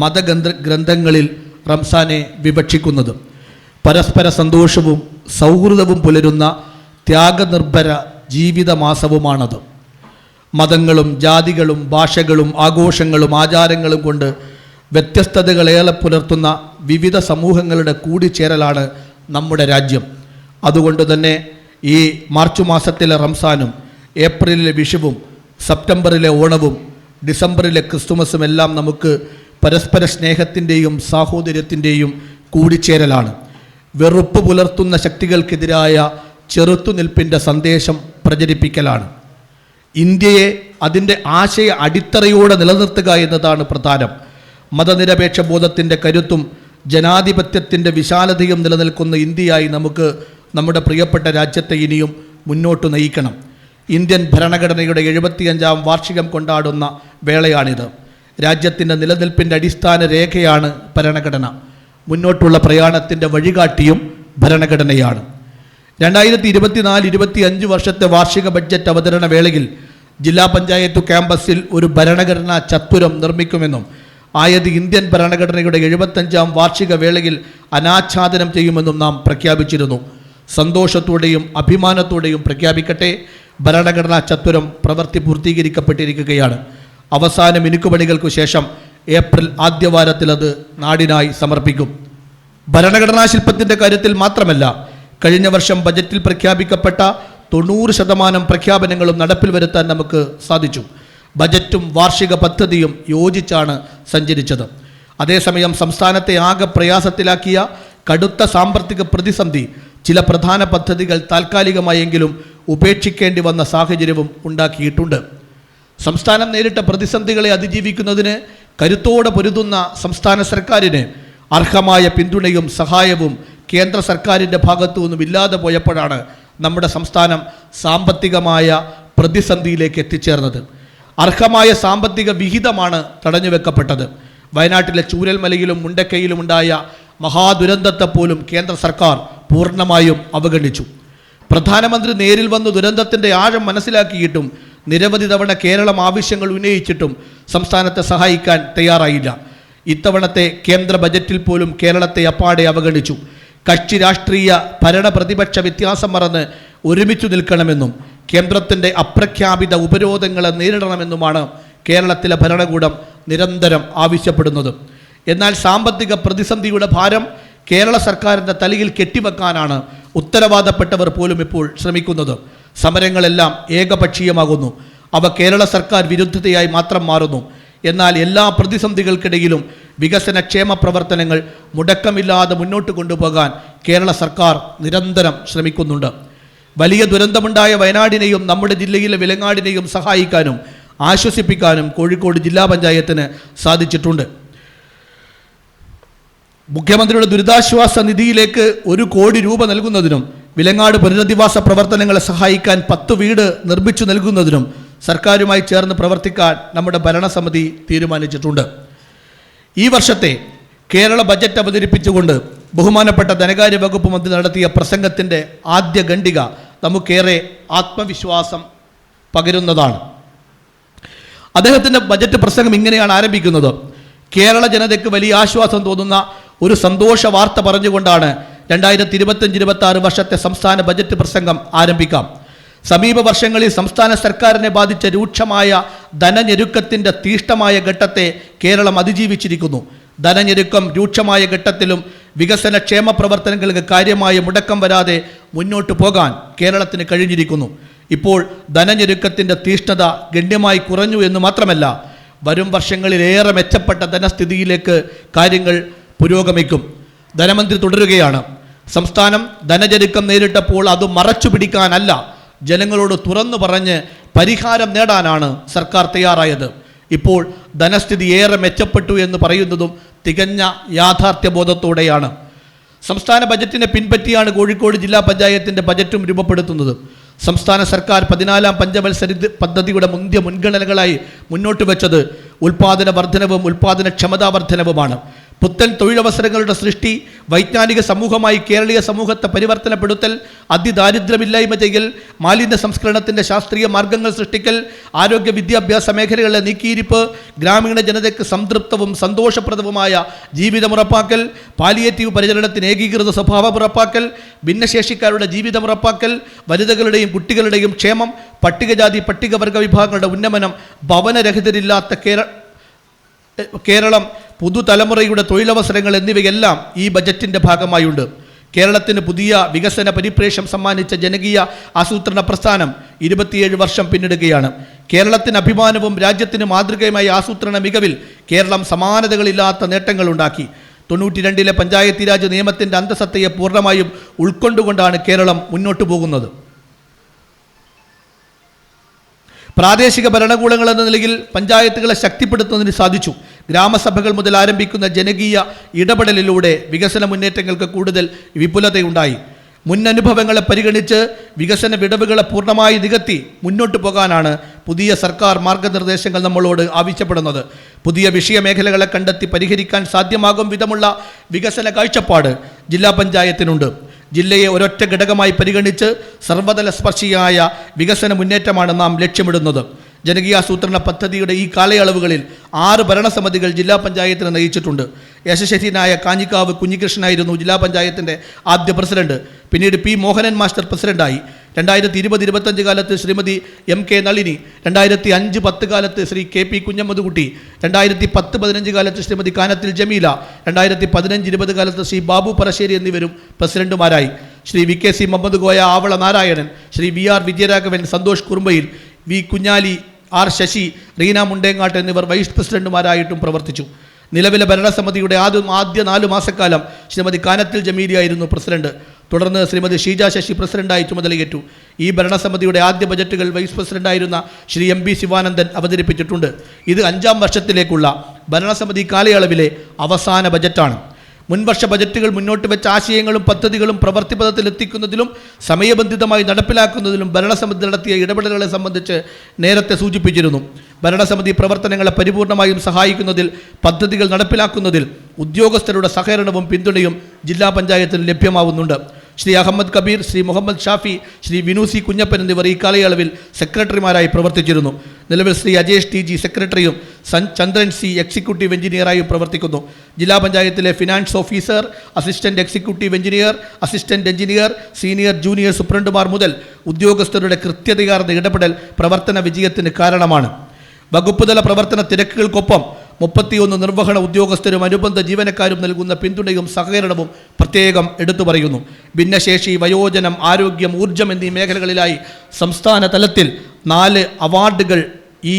മതഗ്രന്ഥങ്ങളിൽ റംസാനെ വിവക്ഷിക്കുന്നത്. പരസ്പര സന്തോഷവും സൗഹൃദവും പുലരുന്ന ത്യാഗനിർഭര ജീവിത മാസവുമാണത്. മതങ്ങളും ജാതികളും ഭാഷകളും ആഘോഷങ്ങളും ആചാരങ്ങളും കൊണ്ട് വ്യത്യസ്തതകളേറെ പുലർത്തുന്ന വിവിധ സമൂഹങ്ങളുടെ കൂടിച്ചേരലാണ് നമ്മുടെ രാജ്യം. അതുകൊണ്ട് തന്നെ ഈ മാർച്ച് മാസത്തിലെ റംസാനും ഏപ്രിലിലെ വിഷുവും സെപ്റ്റംബറിലെ ഓണവും ഡിസംബറിലെ ക്രിസ്തുമസും എല്ലാം നമുക്ക് പരസ്പര സ്നേഹത്തിൻ്റെയും സാഹോദര്യത്തിൻ്റെയും കൂടിച്ചേരലാണ്. വെറുപ്പ് പുലർത്തുന്ന ശക്തികൾക്കെതിരായ ചെറുത്തുനിൽപ്പിൻ്റെ സന്ദേശം പ്രചരിപ്പിക്കലാണ്. ഇന്ത്യയെ അതിൻ്റെ ആശയ അടിത്തറയോടെ നിലനിർത്തുക എന്നതാണ് പ്രധാനം. മതനിരപേക്ഷ ബോധത്തിൻ്റെ കരുത്തും ജനാധിപത്യത്തിൻ്റെ വിശാലതയും നിലനിൽക്കുന്ന ഇന്ത്യയായി നമുക്ക് നമ്മുടെ പ്രിയപ്പെട്ട രാജ്യത്തെ ഇനിയും മുന്നോട്ട് നയിക്കണം. ഇന്ത്യൻ ഭരണഘടനയുടെ 75-ാം വാർഷികം കൊണ്ടാടുന്ന വേളയാണിത്. രാജ്യത്തിൻ്റെ നിലനിൽപ്പിൻ്റെ അടിസ്ഥാന രേഖയാണ് ഭരണഘടന. മുന്നോട്ടുള്ള പ്രയാണത്തിൻ്റെ വഴികാട്ടിയും ഭരണഘടനയാണ്. 2024-25 വർഷത്തെ വാർഷിക ബഡ്ജറ്റ് അവതരണ വേളയിൽ ജില്ലാ പഞ്ചായത്ത് ക്യാമ്പസിൽ ഒരു ഭരണഘടനാ ചത്വരം നിർമ്മിക്കുമെന്നും ആയത് ഇന്ത്യൻ ഭരണഘടനയുടെ 75-ാം വാർഷിക വേളയിൽ അനാച്ഛാദനം ചെയ്യുമെന്നും നാം പ്രഖ്യാപിച്ചിരുന്നു. സന്തോഷത്തോടെയും അഭിമാനത്തോടെയും പ്രഖ്യാപിക്കട്ടെ, ഭരണഘടനാ ചത്വരം പ്രവൃത്തി പൂർത്തീകരിക്കപ്പെട്ടിരിക്കുകയാണ്. അവസാന മിനുക്കുപണികൾക്കു ശേഷം ഏപ്രിൽ ആദ്യവാരത്തിൽ അത് നാടിനായി സമർപ്പിക്കും. ഭരണഘടനാ ശില്പത്തിൻ്റെ കാര്യത്തിൽ മാത്രമല്ല, കഴിഞ്ഞ വർഷം ബജറ്റിൽ പ്രഖ്യാപിക്കപ്പെട്ട 90% പ്രഖ്യാപനങ്ങളും നടപ്പിൽ വരുത്താൻ നമുക്ക് സാധിച്ചു. ബജറ്റും വാർഷിക പദ്ധതിയും യോജിച്ചാണ് സഞ്ചരിച്ചത്. അതേസമയം സംസ്ഥാനത്തെ ആകെ പ്രയാസത്തിലാക്കിയ കടുത്ത സാമ്പത്തിക പ്രതിസന്ധി ചില പ്രധാന പദ്ധതികൾ താൽക്കാലികമായെങ്കിലും ഉപേക്ഷിക്കേണ്ടി വന്ന സാഹചര്യവും ഉണ്ടാക്കിയിട്ടുണ്ട്. സംസ്ഥാനം നേരിട്ട പ്രതിസന്ധികളെ അതിജീവിക്കുന്നതിന് കരുത്തോടെ പൊരുതുന്ന സംസ്ഥാന സർക്കാരിന് അർഹമായ പിന്തുണയും സഹായവും കേന്ദ്ര സർക്കാരിൻ്റെ ഭാഗത്തു നിന്നും ഇല്ലാതെ പോയപ്പോഴാണ് നമ്മുടെ സംസ്ഥാനം സാമ്പത്തികമായ പ്രതിസന്ധിയിലേക്ക് എത്തിച്ചേർന്നത്. അർഹമായ സാമ്പത്തിക വിഹിതമാണ് തടഞ്ഞുവെക്കപ്പെട്ടത്. വയനാട്ടിലെ ചൂരൽമലയിലും മുണ്ടക്കയിലും ഉണ്ടായ മഹാദുരന്തത്തെപ്പോലും കേന്ദ്ര സർക്കാർ പൂർണ്ണമായും അവഗണിച്ചു. പ്രധാനമന്ത്രി നേരിൽ വന്ന് ദുരന്തത്തിൻ്റെ ആഴം മനസ്സിലാക്കിയിട്ടും നിരവധി തവണ കേരളം ആവശ്യങ്ങൾ ഉന്നയിച്ചിട്ടും സംസ്ഥാനത്തെ സഹായിക്കാൻ തയ്യാറായില്ല. ഇത്തവണത്തെ കേന്ദ്ര ബജറ്റിൽ പോലും കേരളത്തെ അപ്പാടെ അവഗണിച്ചു. കക്ഷി രാഷ്ട്രീയ ഭരണ പ്രതിപക്ഷ വ്യത്യാസം മറന്ന് ഒരുമിച്ചു നിൽക്കണമെന്നും കേന്ദ്രത്തിൻ്റെ അപ്രഖ്യാപിത ഉപരോധങ്ങളെ നേരിടണമെന്നുമാണ് കേരളത്തിലെ ഭരണകൂടം നിരന്തരം ആവശ്യപ്പെടുന്നത്. എന്നാൽ സാമ്പത്തിക പ്രതിസന്ധിയുടെ ഭാരം കേരള സർക്കാരിൻ്റെ തലയിൽ കെട്ടിവെക്കാനാണ് ഉത്തരവാദപ്പെട്ടവർ പോലും ഇപ്പോൾ ശ്രമിക്കുന്നത്. സമരങ്ങളെല്ലാം ഏകപക്ഷീയമാകുന്നു. അവ കേരള സർക്കാർ വിരുദ്ധതയായി മാത്രം മാറുന്നു. എന്നാൽ എല്ലാ പ്രതിസന്ധികൾക്കിടയിലും വികസന ക്ഷേമ പ്രവർത്തനങ്ങൾ മുടക്കമില്ലാതെ മുന്നോട്ട് കൊണ്ടുപോകാൻ കേരള സർക്കാർ നിരന്തരം ശ്രമിക്കുന്നുണ്ട്. വലിയ ദുരന്തമുണ്ടായ വയനാടിനെയും നമ്മുടെ ജില്ലയിലെ വിലങ്ങാടിനെയും സഹായിക്കാനും ആശ്വസിപ്പിക്കാനും കോഴിക്കോട് ജില്ലാ പഞ്ചായത്തിന് സാധിച്ചിട്ടുണ്ട്. മുഖ്യമന്ത്രിയുടെ ദുരിതാശ്വാസ നിധിയിലേക്ക് 1 കോടി രൂപ നൽകുന്നതിനും വിലങ്ങാട് പുനരധിവാസ പ്രവർത്തനങ്ങളെ സഹായിക്കാൻ 10 വീട് നിർമ്മിച്ചു നൽകുന്നതിനും സർക്കാരുമായി ചേർന്ന് പ്രവർത്തിക്കാൻ നമ്മുടെ ഭരണസമിതി തീരുമാനിച്ചിട്ടുണ്ട്. ഈ വർഷത്തെ കേരള ബജറ്റ് അവതരിപ്പിച്ചുകൊണ്ട് ബഹുമാനപ്പെട്ട ധനകാര്യ വകുപ്പ് മന്ത്രി നടത്തിയ പ്രസംഗത്തിൻ്റെ ആദ്യ ഖണ്ഡിക നമുക്കേറെ ആത്മവിശ്വാസം പകരുന്നതാണ്. അദ്ദേഹത്തിൻ്റെ ബജറ്റ് പ്രസംഗം ഇങ്ങനെയാണ് ആരംഭിക്കുന്നത്. കേരള ജനതയ്ക്ക് വലിയ ആശ്വാസം തോന്നുന്ന ഒരു സന്തോഷ വാർത്ത പറഞ്ഞുകൊണ്ടാണ് 2025-26 വർഷത്തെ സംസ്ഥാന ബജറ്റ് പ്രസംഗം ആരംഭിക്കാം. സമീപ വർഷങ്ങളിൽ സംസ്ഥാന സർക്കാരിനെ ബാധിച്ച രൂക്ഷമായ ധനഞെരുക്കത്തിൻ്റെ തീഷ്ണമായ ഘട്ടത്തെ കേരളം അതിജീവിച്ചിരിക്കുന്നു. ധനഞെരുക്കം രൂക്ഷമായ ഘട്ടത്തിലും വികസന ക്ഷേമ പ്രവർത്തനങ്ങൾക്ക് കാര്യമായ മുടക്കം വരാതെ മുന്നോട്ട് പോകാൻ കേരളത്തിന് കഴിഞ്ഞിരിക്കുന്നു. ഇപ്പോൾ ധനഞെരുക്കത്തിൻ്റെ തീഷ്ണത ഗണ്യമായി കുറഞ്ഞു എന്ന് മാത്രമല്ല, വരും വർഷങ്ങളിൽ ഏറെ മെച്ചപ്പെട്ട ധനസ്ഥിതിയിലേക്ക് കാര്യങ്ങൾ പുരോഗമിക്കും. ധനമന്ത്രി തുടരുകയാണ്. സംസ്ഥാനം ധനഞെരുക്കം നേരിട്ടപ്പോൾ അത് മറച്ചു പിടിക്കാനല്ല, ജനങ്ങളോട് തുറന്നു പറഞ്ഞ് പരിഹാരം നേടാനാണ് സർക്കാർ തയ്യാറായത്. ഇപ്പോൾ ധനസ്ഥിതി ഏറെ മെച്ചപ്പെട്ടു എന്ന് പറയുന്നതും തികഞ്ഞ യാഥാർത്ഥ്യബോധത്തോടെയാണ്. സംസ്ഥാന ബജറ്റിനെ പിൻപറ്റിയാണ് കോഴിക്കോട് ജില്ലാ പഞ്ചായത്തിൻ്റെ ബജറ്റും രൂപപ്പെടുത്തുന്നത്. സംസ്ഥാന സർക്കാർ 14-ാം പഞ്ചവത്സര പദ്ധതിയുടെ മുൻഗണനകളായി മുന്നോട്ട് വെച്ചത് ഉൽപ്പാദന വർധനവും ഉൽപ്പാദനക്ഷമതാ വർധനവുമാണ്. പുത്തൻ തൊഴിലവസരങ്ങളുടെ സൃഷ്ടി, വൈജ്ഞാനിക സമൂഹമായി കേരളീയ സമൂഹത്തെ പരിവർത്തനപ്പെടുത്തൽ, അതിദാരിദ്ര്യമില്ലായ്മ ചെയ്യൽ, മാലിന്യ സംസ്കരണത്തിൻ്റെ ശാസ്ത്രീയ മാർഗങ്ങൾ സൃഷ്ടിക്കൽ, ആരോഗ്യ വിദ്യാഭ്യാസ മേഖലകളിലെ നീക്കിയിരിപ്പ്, ഗ്രാമീണ ജനതയ്ക്ക് സംതൃപ്തവും സന്തോഷപ്രദവുമായ ജീവിതം ഉറപ്പാക്കൽ, പാലിയേറ്റീവ് പരിചരണത്തിന് ഏകീകൃത സ്വഭാവം ഉറപ്പാക്കൽ, ഭിന്നശേഷിക്കാരുടെ ജീവിതം ഉറപ്പാക്കൽ, വനിതകളുടെയും കുട്ടികളുടെയും ക്ഷേമം, പട്ടികജാതി പട്ടികവർഗ വിഭാഗങ്ങളുടെ ഉന്നമനം, ഭവനരഹിതരില്ലാത്ത കേരളം, പുതുതലമുറയുടെ തൊഴിലവസരങ്ങൾ എന്നിവയെല്ലാം ഈ ബജറ്റിൻ്റെ ഭാഗമായുണ്ട്. കേരളത്തിന് പുതിയ വികസന പരിപ്രേക്ഷ്യം സമ്മാനിച്ച ജനകീയ ആസൂത്രണ പ്രസ്ഥാനം 27 വർഷം പിന്നിടുകയാണ്. കേരളത്തിന് അഭിമാനവും രാജ്യത്തിന് മാതൃകയുമായ ആസൂത്രണ മികവിൽ കേരളം സമാനതകളില്ലാത്ത നേട്ടങ്ങളുണ്ടാക്കി. 92-ലെ പഞ്ചായത്തി രാജ് നിയമത്തിൻ്റെ അന്തസത്തയെ പൂർണ്ണമായും ഉൾക്കൊണ്ടുകൊണ്ടാണ് കേരളം മുന്നോട്ട് പോകുന്നത്. പ്രാദേശിക ഭരണകൂടങ്ങൾ എന്ന നിലയിൽ പഞ്ചായത്തുകളെ ശക്തിപ്പെടുത്തുന്നതിന് സാധിച്ചു. ഗ്രാമസഭകൾ മുതൽ ആരംഭിക്കുന്ന ജനകീയ ഇടപെടലിലൂടെ വികസന മുന്നേറ്റങ്ങൾക്ക് കൂടുതൽ വിപുലതയുണ്ടായി. മുൻ അനുഭവങ്ങളെ പരിഗണിച്ച് വികസന വിടവുകളെ പൂർണ്ണമായി നികത്തി മുന്നോട്ട് പോകാനാണ് പുതിയ സർക്കാർ മാർഗനിർദ്ദേശങ്ങൾ നമ്മളോട് ആവശ്യപ്പെടുന്നത്. പുതിയ വിഷയമേഖലകളെ കണ്ടെത്തി പരിഹരിക്കാൻ സാധ്യമാകും വിധമുള്ള വികസന കാഴ്ചപ്പാട് ജില്ലാ പഞ്ചായത്തിനുണ്ട്. ജില്ലയെ ഒരൊറ്റ ഘടകമായി പരിഗണിച്ച് സർവ്വതല സ്പർശിയായ വികസന മുന്നേറ്റമാണ് നാം ലക്ഷ്യമിടുന്നത്. ജനകീയാസൂത്രണ പദ്ധതിയുടെ ഈ കാലയളവുകളിൽ 6 ഭരണസമിതികൾ ജില്ലാ പഞ്ചായത്തിനെ നയിച്ചിട്ടുണ്ട്. യശസ്വിനായ കാഞ്ഞിക്കാവ് കുഞ്ഞികൃഷ്ണനായിരുന്നു ജില്ലാ പഞ്ചായത്തിൻ്റെ ആദ്യ പ്രസിഡന്റ്. പിന്നീട് പി മോഹനൻ മാസ്റ്റർ പ്രസിഡന്റായി. 2020-25 കാലത്ത് ശ്രീമതി MK നളിനി, 2005-10 കാലത്ത് ശ്രീ KP കുഞ്ഞമ്മദ്കുട്ടി, 2010-15 കാലത്ത് ശ്രീമതി കാനത്തിൽ ജമീല, 2015-20 കാലത്ത് ശ്രീ ബാബു പറശ്ശേരി എന്നിവരും പ്രസിഡന്റുമാരായി. Shri VKC Muhammad Koya, Avala Narayanan, Shri VR Vijayaraghavan, Santhosh കുറുമ്പയിൽ, V Kunjali, R Sasi, Reena Mundengatt എന്നിവർ വൈസ് പ്രസിഡന്റുമാരായിട്ടും പ്രവർത്തിച്ചു. നിലവിലെ ഭരണസമിതിയുടെ ആദ്യ 4 മാസക്കാലം ശ്രീമതി കാനത്തിൽ ജമീലിയായിരുന്നു പ്രസിഡന്റ്. തുടർന്ന് ശ്രീമതി ഷീജ ശശി പ്രസിഡന്റായി ചുമതലയേറ്റു. ഈ ഭരണസമിതിയുടെ ആദ്യ ബജറ്റുകൾ വൈസ് പ്രസിഡന്റായിരുന്ന ശ്രീ MB ശിവാനന്ദൻ അവതരിപ്പിച്ചിട്ടുണ്ട്. ഇത് 5ാം വർഷത്തിലേക്കുള്ള ഭരണസമിതി കാലയളവിലെ അവസാന ബജറ്റാണ്. മുൻവർഷ ബജറ്റുകൾ മുന്നോട്ട് വെച്ച ആശയങ്ങളും പദ്ധതികളും പ്രവൃത്തിപഥത്തിൽ എത്തിക്കുന്നതിലും സമയബന്ധിതമായി നടപ്പിലാക്കുന്നതിലും ഭരണസമിതി നടത്തിയ ഇടപെടലുകളെ സംബന്ധിച്ച് നേരത്തെ സൂചിപ്പിച്ചിരുന്നു. ഭരണസമിതി പ്രവർത്തനങ്ങളെ പരിപൂർണമായും സഹായിക്കുന്നതിൽ, പദ്ധതികൾ നടപ്പിലാക്കുന്നതിൽ ഉദ്യോഗസ്ഥരുടെ സഹകരണവും പിന്തുണയും ജില്ലാ പഞ്ചായത്തിന് ലഭ്യമാവുന്നുണ്ട്. ശ്രീ അഹമ്മദ് കബീർ, ശ്രീ മുഹമ്മദ് ഷാഫി, ശ്രീ വിനൂസി കുഞ്ഞപ്പൻ എന്നിവർ ഈ കാലയളവിൽ സെക്രട്ടറിമാരായി പ്രവർത്തിച്ചിരുന്നു. നിലവിൽ ശ്രീ അജേഷ് TG സെക്രട്ടറിയും ചന്ദ്രൻ C എക്സിക്യൂട്ടീവ് എഞ്ചിനീയറായും പ്രവർത്തിക്കുന്നു. ജില്ലാ പഞ്ചായത്തിലെ finance officer, assistant executive engineer, assistant engineer, senior junior സൂപ്രണ്ടുമാർ മുതൽ ഉദ്യോഗസ്ഥരുടെ കൃത്യതയാർന്ന ഇടപെടൽ പ്രവർത്തന വിജയത്തിന് കാരണമാണ്. വകുപ്പുതല പ്രവർത്തന തിരക്കുകൾക്കൊപ്പം 31 നിർവഹണ ഉദ്യോഗസ്ഥരും അനുബന്ധ ജീവനക്കാരും നൽകുന്ന പിന്തുണയും സഹകരണവും പ്രത്യേകം എടുത്തു പറയുന്നു. ഭിന്നശേഷി, വയോജനം, ആരോഗ്യം, ഊർജ്ജം എന്നീ മേഖലകളിലായി സംസ്ഥാന തലത്തിൽ 4 അവാർഡുകൾ ഈ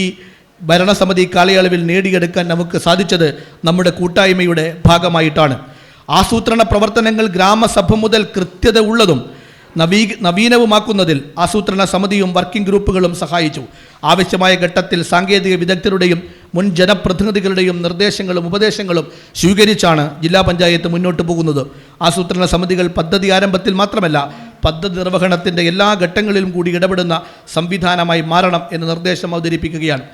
ഭരണസമിതി കാലയളവിൽ നേടിയെടുക്കാൻ നമുക്ക് സാധിച്ചത് നമ്മുടെ കൂട്ടായ്മയുടെ ഭാഗമായിട്ടാണ്. ആസൂത്രണ പ്രവർത്തനങ്ങൾ ഗ്രാമസഭ മുതൽ കൃത്യത ഉള്ളതും നവീനവുമാക്കുന്നതിൽ ആസൂത്രണ സമിതിയും വർക്കിംഗ് ഗ്രൂപ്പുകളും സഹായിച്ചു. ആവശ്യമായ ഘട്ടത്തിൽ സാങ്കേതിക വിദഗ്ധരുടെയും മുൻ ജനപ്രതിനിധികളുടെയും നിർദ്ദേശങ്ങളും ഉപദേശങ്ങളും സ്വീകരിച്ചാണ് ജില്ലാ പഞ്ചായത്ത് മുന്നോട്ട് പോകുന്നത്. ആസൂത്രണ സമിതികൾ പദ്ധതി ആരംഭത്തിൽ മാത്രമല്ല, പദ്ധതി നിർവഹണത്തിൻ്റെ എല്ലാ ഘട്ടങ്ങളിലും കൂടി ഇടപെടുന്ന സംവിധാനമായി മാറണം എന്ന നിർദ്ദേശം അവതരിപ്പിക്കുകയാണ്.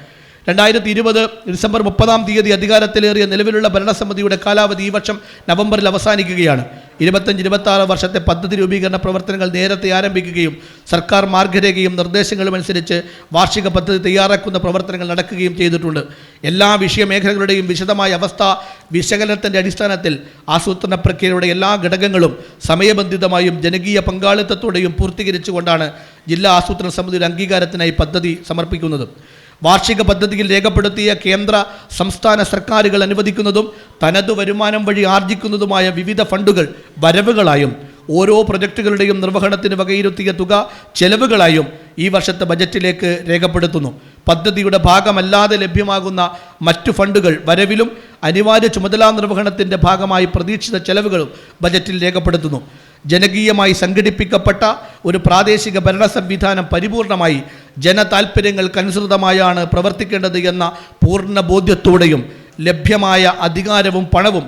2020 ഡിസംബർ 30 അധികാരത്തിലേറിയ നിലവിലുള്ള ഭരണസമിതിയുടെ കാലാവധി ഈ വർഷം നവംബറിൽ അവസാനിക്കുകയാണ്. 25-26 വർഷത്തെ പദ്ധതി രൂപീകരണ പ്രവർത്തനങ്ങൾ നേരത്തെ ആരംഭിക്കുകയും സർക്കാർ മാർഗരേഖയും നിർദ്ദേശങ്ങളും അനുസരിച്ച് വാർഷിക പദ്ധതി തയ്യാറാക്കുന്ന പ്രവർത്തനങ്ങൾ നടക്കുകയും ചെയ്തിട്ടുണ്ട്. എല്ലാ വിഷയമേഖലകളുടെയും വിശദമായ അവസ്ഥ വിശകലനത്തിൻ്റെ അടിസ്ഥാനത്തിൽ ആസൂത്രണ പ്രക്രിയയുടെ എല്ലാ ഘടകങ്ങളും സമയബന്ധിതമായും ജനകീയ പങ്കാളിത്തത്തോടെയും പൂർത്തീകരിച്ചുകൊണ്ടാണ് ജില്ലാ ആസൂത്രണ സമിതിയുടെ അംഗീകാരത്തിനായി പദ്ധതി സമർപ്പിക്കുന്നത്. വാർഷിക പദ്ധതിയിൽ രേഖപ്പെടുത്തിയ കേന്ദ്ര സംസ്ഥാന സർക്കാരുകൾ അനുവദിക്കുന്നതും തനതു വരുമാനം വഴി ആർജിക്കുന്നതുമായ വിവിധ ഫണ്ടുകൾ വരവുകളായും ഓരോ പ്രൊജക്റ്റുകളുടെയും നിർവഹണത്തിന് വകയിരുത്തിയ തുക ചെലവുകളായും ഈ വർഷത്തെ ബജറ്റിലേക്ക് രേഖപ്പെടുത്തുന്നു. പദ്ധതിയുടെ ഭാഗമല്ലാതെ ലഭ്യമാകുന്ന മറ്റു ഫണ്ടുകൾ വരവിലും അനിവാര്യ ചുമതലാ നിർവഹണത്തിൻ്റെ ഭാഗമായി പ്രതീക്ഷിത ചെലവുകളും ബജറ്റിൽ രേഖപ്പെടുത്തുന്നു. ജനകീയമായി സംഘടിപ്പിക്കപ്പെട്ട ഒരു പ്രാദേശിക ഭരണ സംവിധാനം പരിപൂർണമായി ജനതാൽപര്യങ്ങൾക്കനുസൃതമായാണ് പ്രവർത്തിക്കേണ്ടത് എന്ന പൂർണ്ണ ബോധ്യത്തോടെയും ലഭ്യമായ അധികാരവും പണവും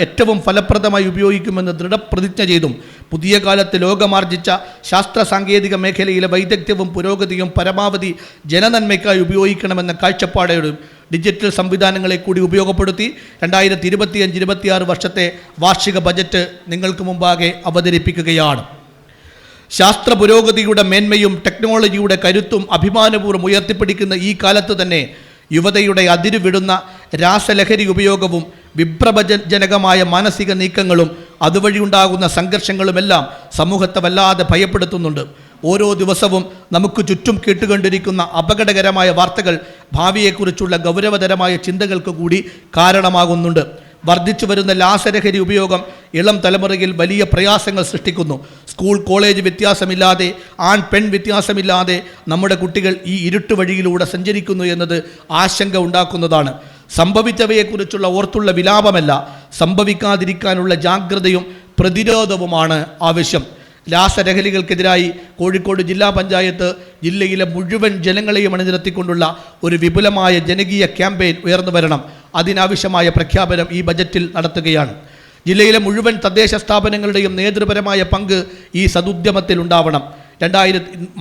ഏറ്റവും ഫലപ്രദമായി ഉപയോഗിക്കുമെന്ന് ദൃഢപ്രതിജ്ഞ ചെയ്തും പുതിയ കാലത്ത് ലോകമാർജിച്ച ശാസ്ത്ര സാങ്കേതിക മേഖലയിലെ വൈദഗ്ധ്യവും പുരോഗതിയും പരമാവധി ജനനന്മയ്ക്കായി ഉപയോഗിക്കണമെന്ന കാഴ്ചപ്പാടോടും ഡിജിറ്റൽ സംവിധാനങ്ങളെ കൂടി ഉപയോഗപ്പെടുത്തി 2025-26 വർഷത്തെ വാർഷിക ബജറ്റ് നിങ്ങൾക്ക് മുമ്പാകെ അവതരിപ്പിക്കുകയാണ്. ശാസ്ത്ര പുരോഗതിയുടെ മേന്മയും ടെക്നോളജിയുടെ കരുത്തും അഭിമാനപൂർവ്വം ഉയർത്തിപ്പിടിക്കുന്ന ഈ കാലത്ത് തന്നെ യുവതയുടെ അതിരുവിടുന്ന രാസലഹരി ഉപയോഗവും വിഭ്രമജനകമായ മാനസിക നീക്കങ്ങളും അതുവഴിയുണ്ടാകുന്ന സംഘർഷങ്ങളുമെല്ലാം സമൂഹത്തെ വല്ലാതെ ഭയപ്പെടുത്തുന്നുണ്ട്. ഓരോ ദിവസവും നമുക്ക് ചുറ്റും കേട്ടുകൊണ്ടിരിക്കുന്ന അപകടകരമായ വാർത്തകൾ ഭാവിയെക്കുറിച്ചുള്ള ഗൗരവതരമായ ചിന്തകൾക്ക് കൂടി കാരണമാകുന്നുണ്ട്. വർദ്ധിച്ചു വരുന്ന രാസലഹരി ഉപയോഗം ഇളം തലമുറയിൽ വലിയ പ്രയാസങ്ങൾ സൃഷ്ടിക്കുന്നു. സ്കൂൾ കോളേജ് വ്യത്യാസമില്ലാതെ ആൺ പെൺ വ്യത്യാസമില്ലാതെ നമ്മുടെ കുട്ടികൾ ഈ ഇരുട്ട് വഴിയിലൂടെ സഞ്ചരിക്കുന്നു എന്നത് ആശങ്ക ഉണ്ടാക്കുന്നതാണ്. സംഭവിച്ചവയെക്കുറിച്ചുള്ള ഓർത്തുള്ള വിലാപമല്ല, സംഭവിക്കാതിരിക്കാനുള്ള ജാഗ്രതയും പ്രതിരോധവുമാണ് ആവശ്യം. രാസലഹരികൾക്കെതിരായി കോഴിക്കോട് ജില്ലാ പഞ്ചായത്ത് ജില്ലയിലെ മുഴുവൻ ജനങ്ങളെയും അണിനിരത്തിക്കൊണ്ടുള്ള ഒരു വിപുലമായ ജനകീയ ക്യാമ്പയിൻ ഉയർന്നു വരണം. അതിനാവശ്യമായ പ്രഖ്യാപനം ഈ ബജറ്റിൽ നടത്തുകയാണ്. ജില്ലയിലെ മുഴുവൻ തദ്ദേശ സ്ഥാപനങ്ങളുടെയും നേതൃപരമായ പങ്ക് ഈ സദുദ്യമത്തിൽ ഉണ്ടാവണം.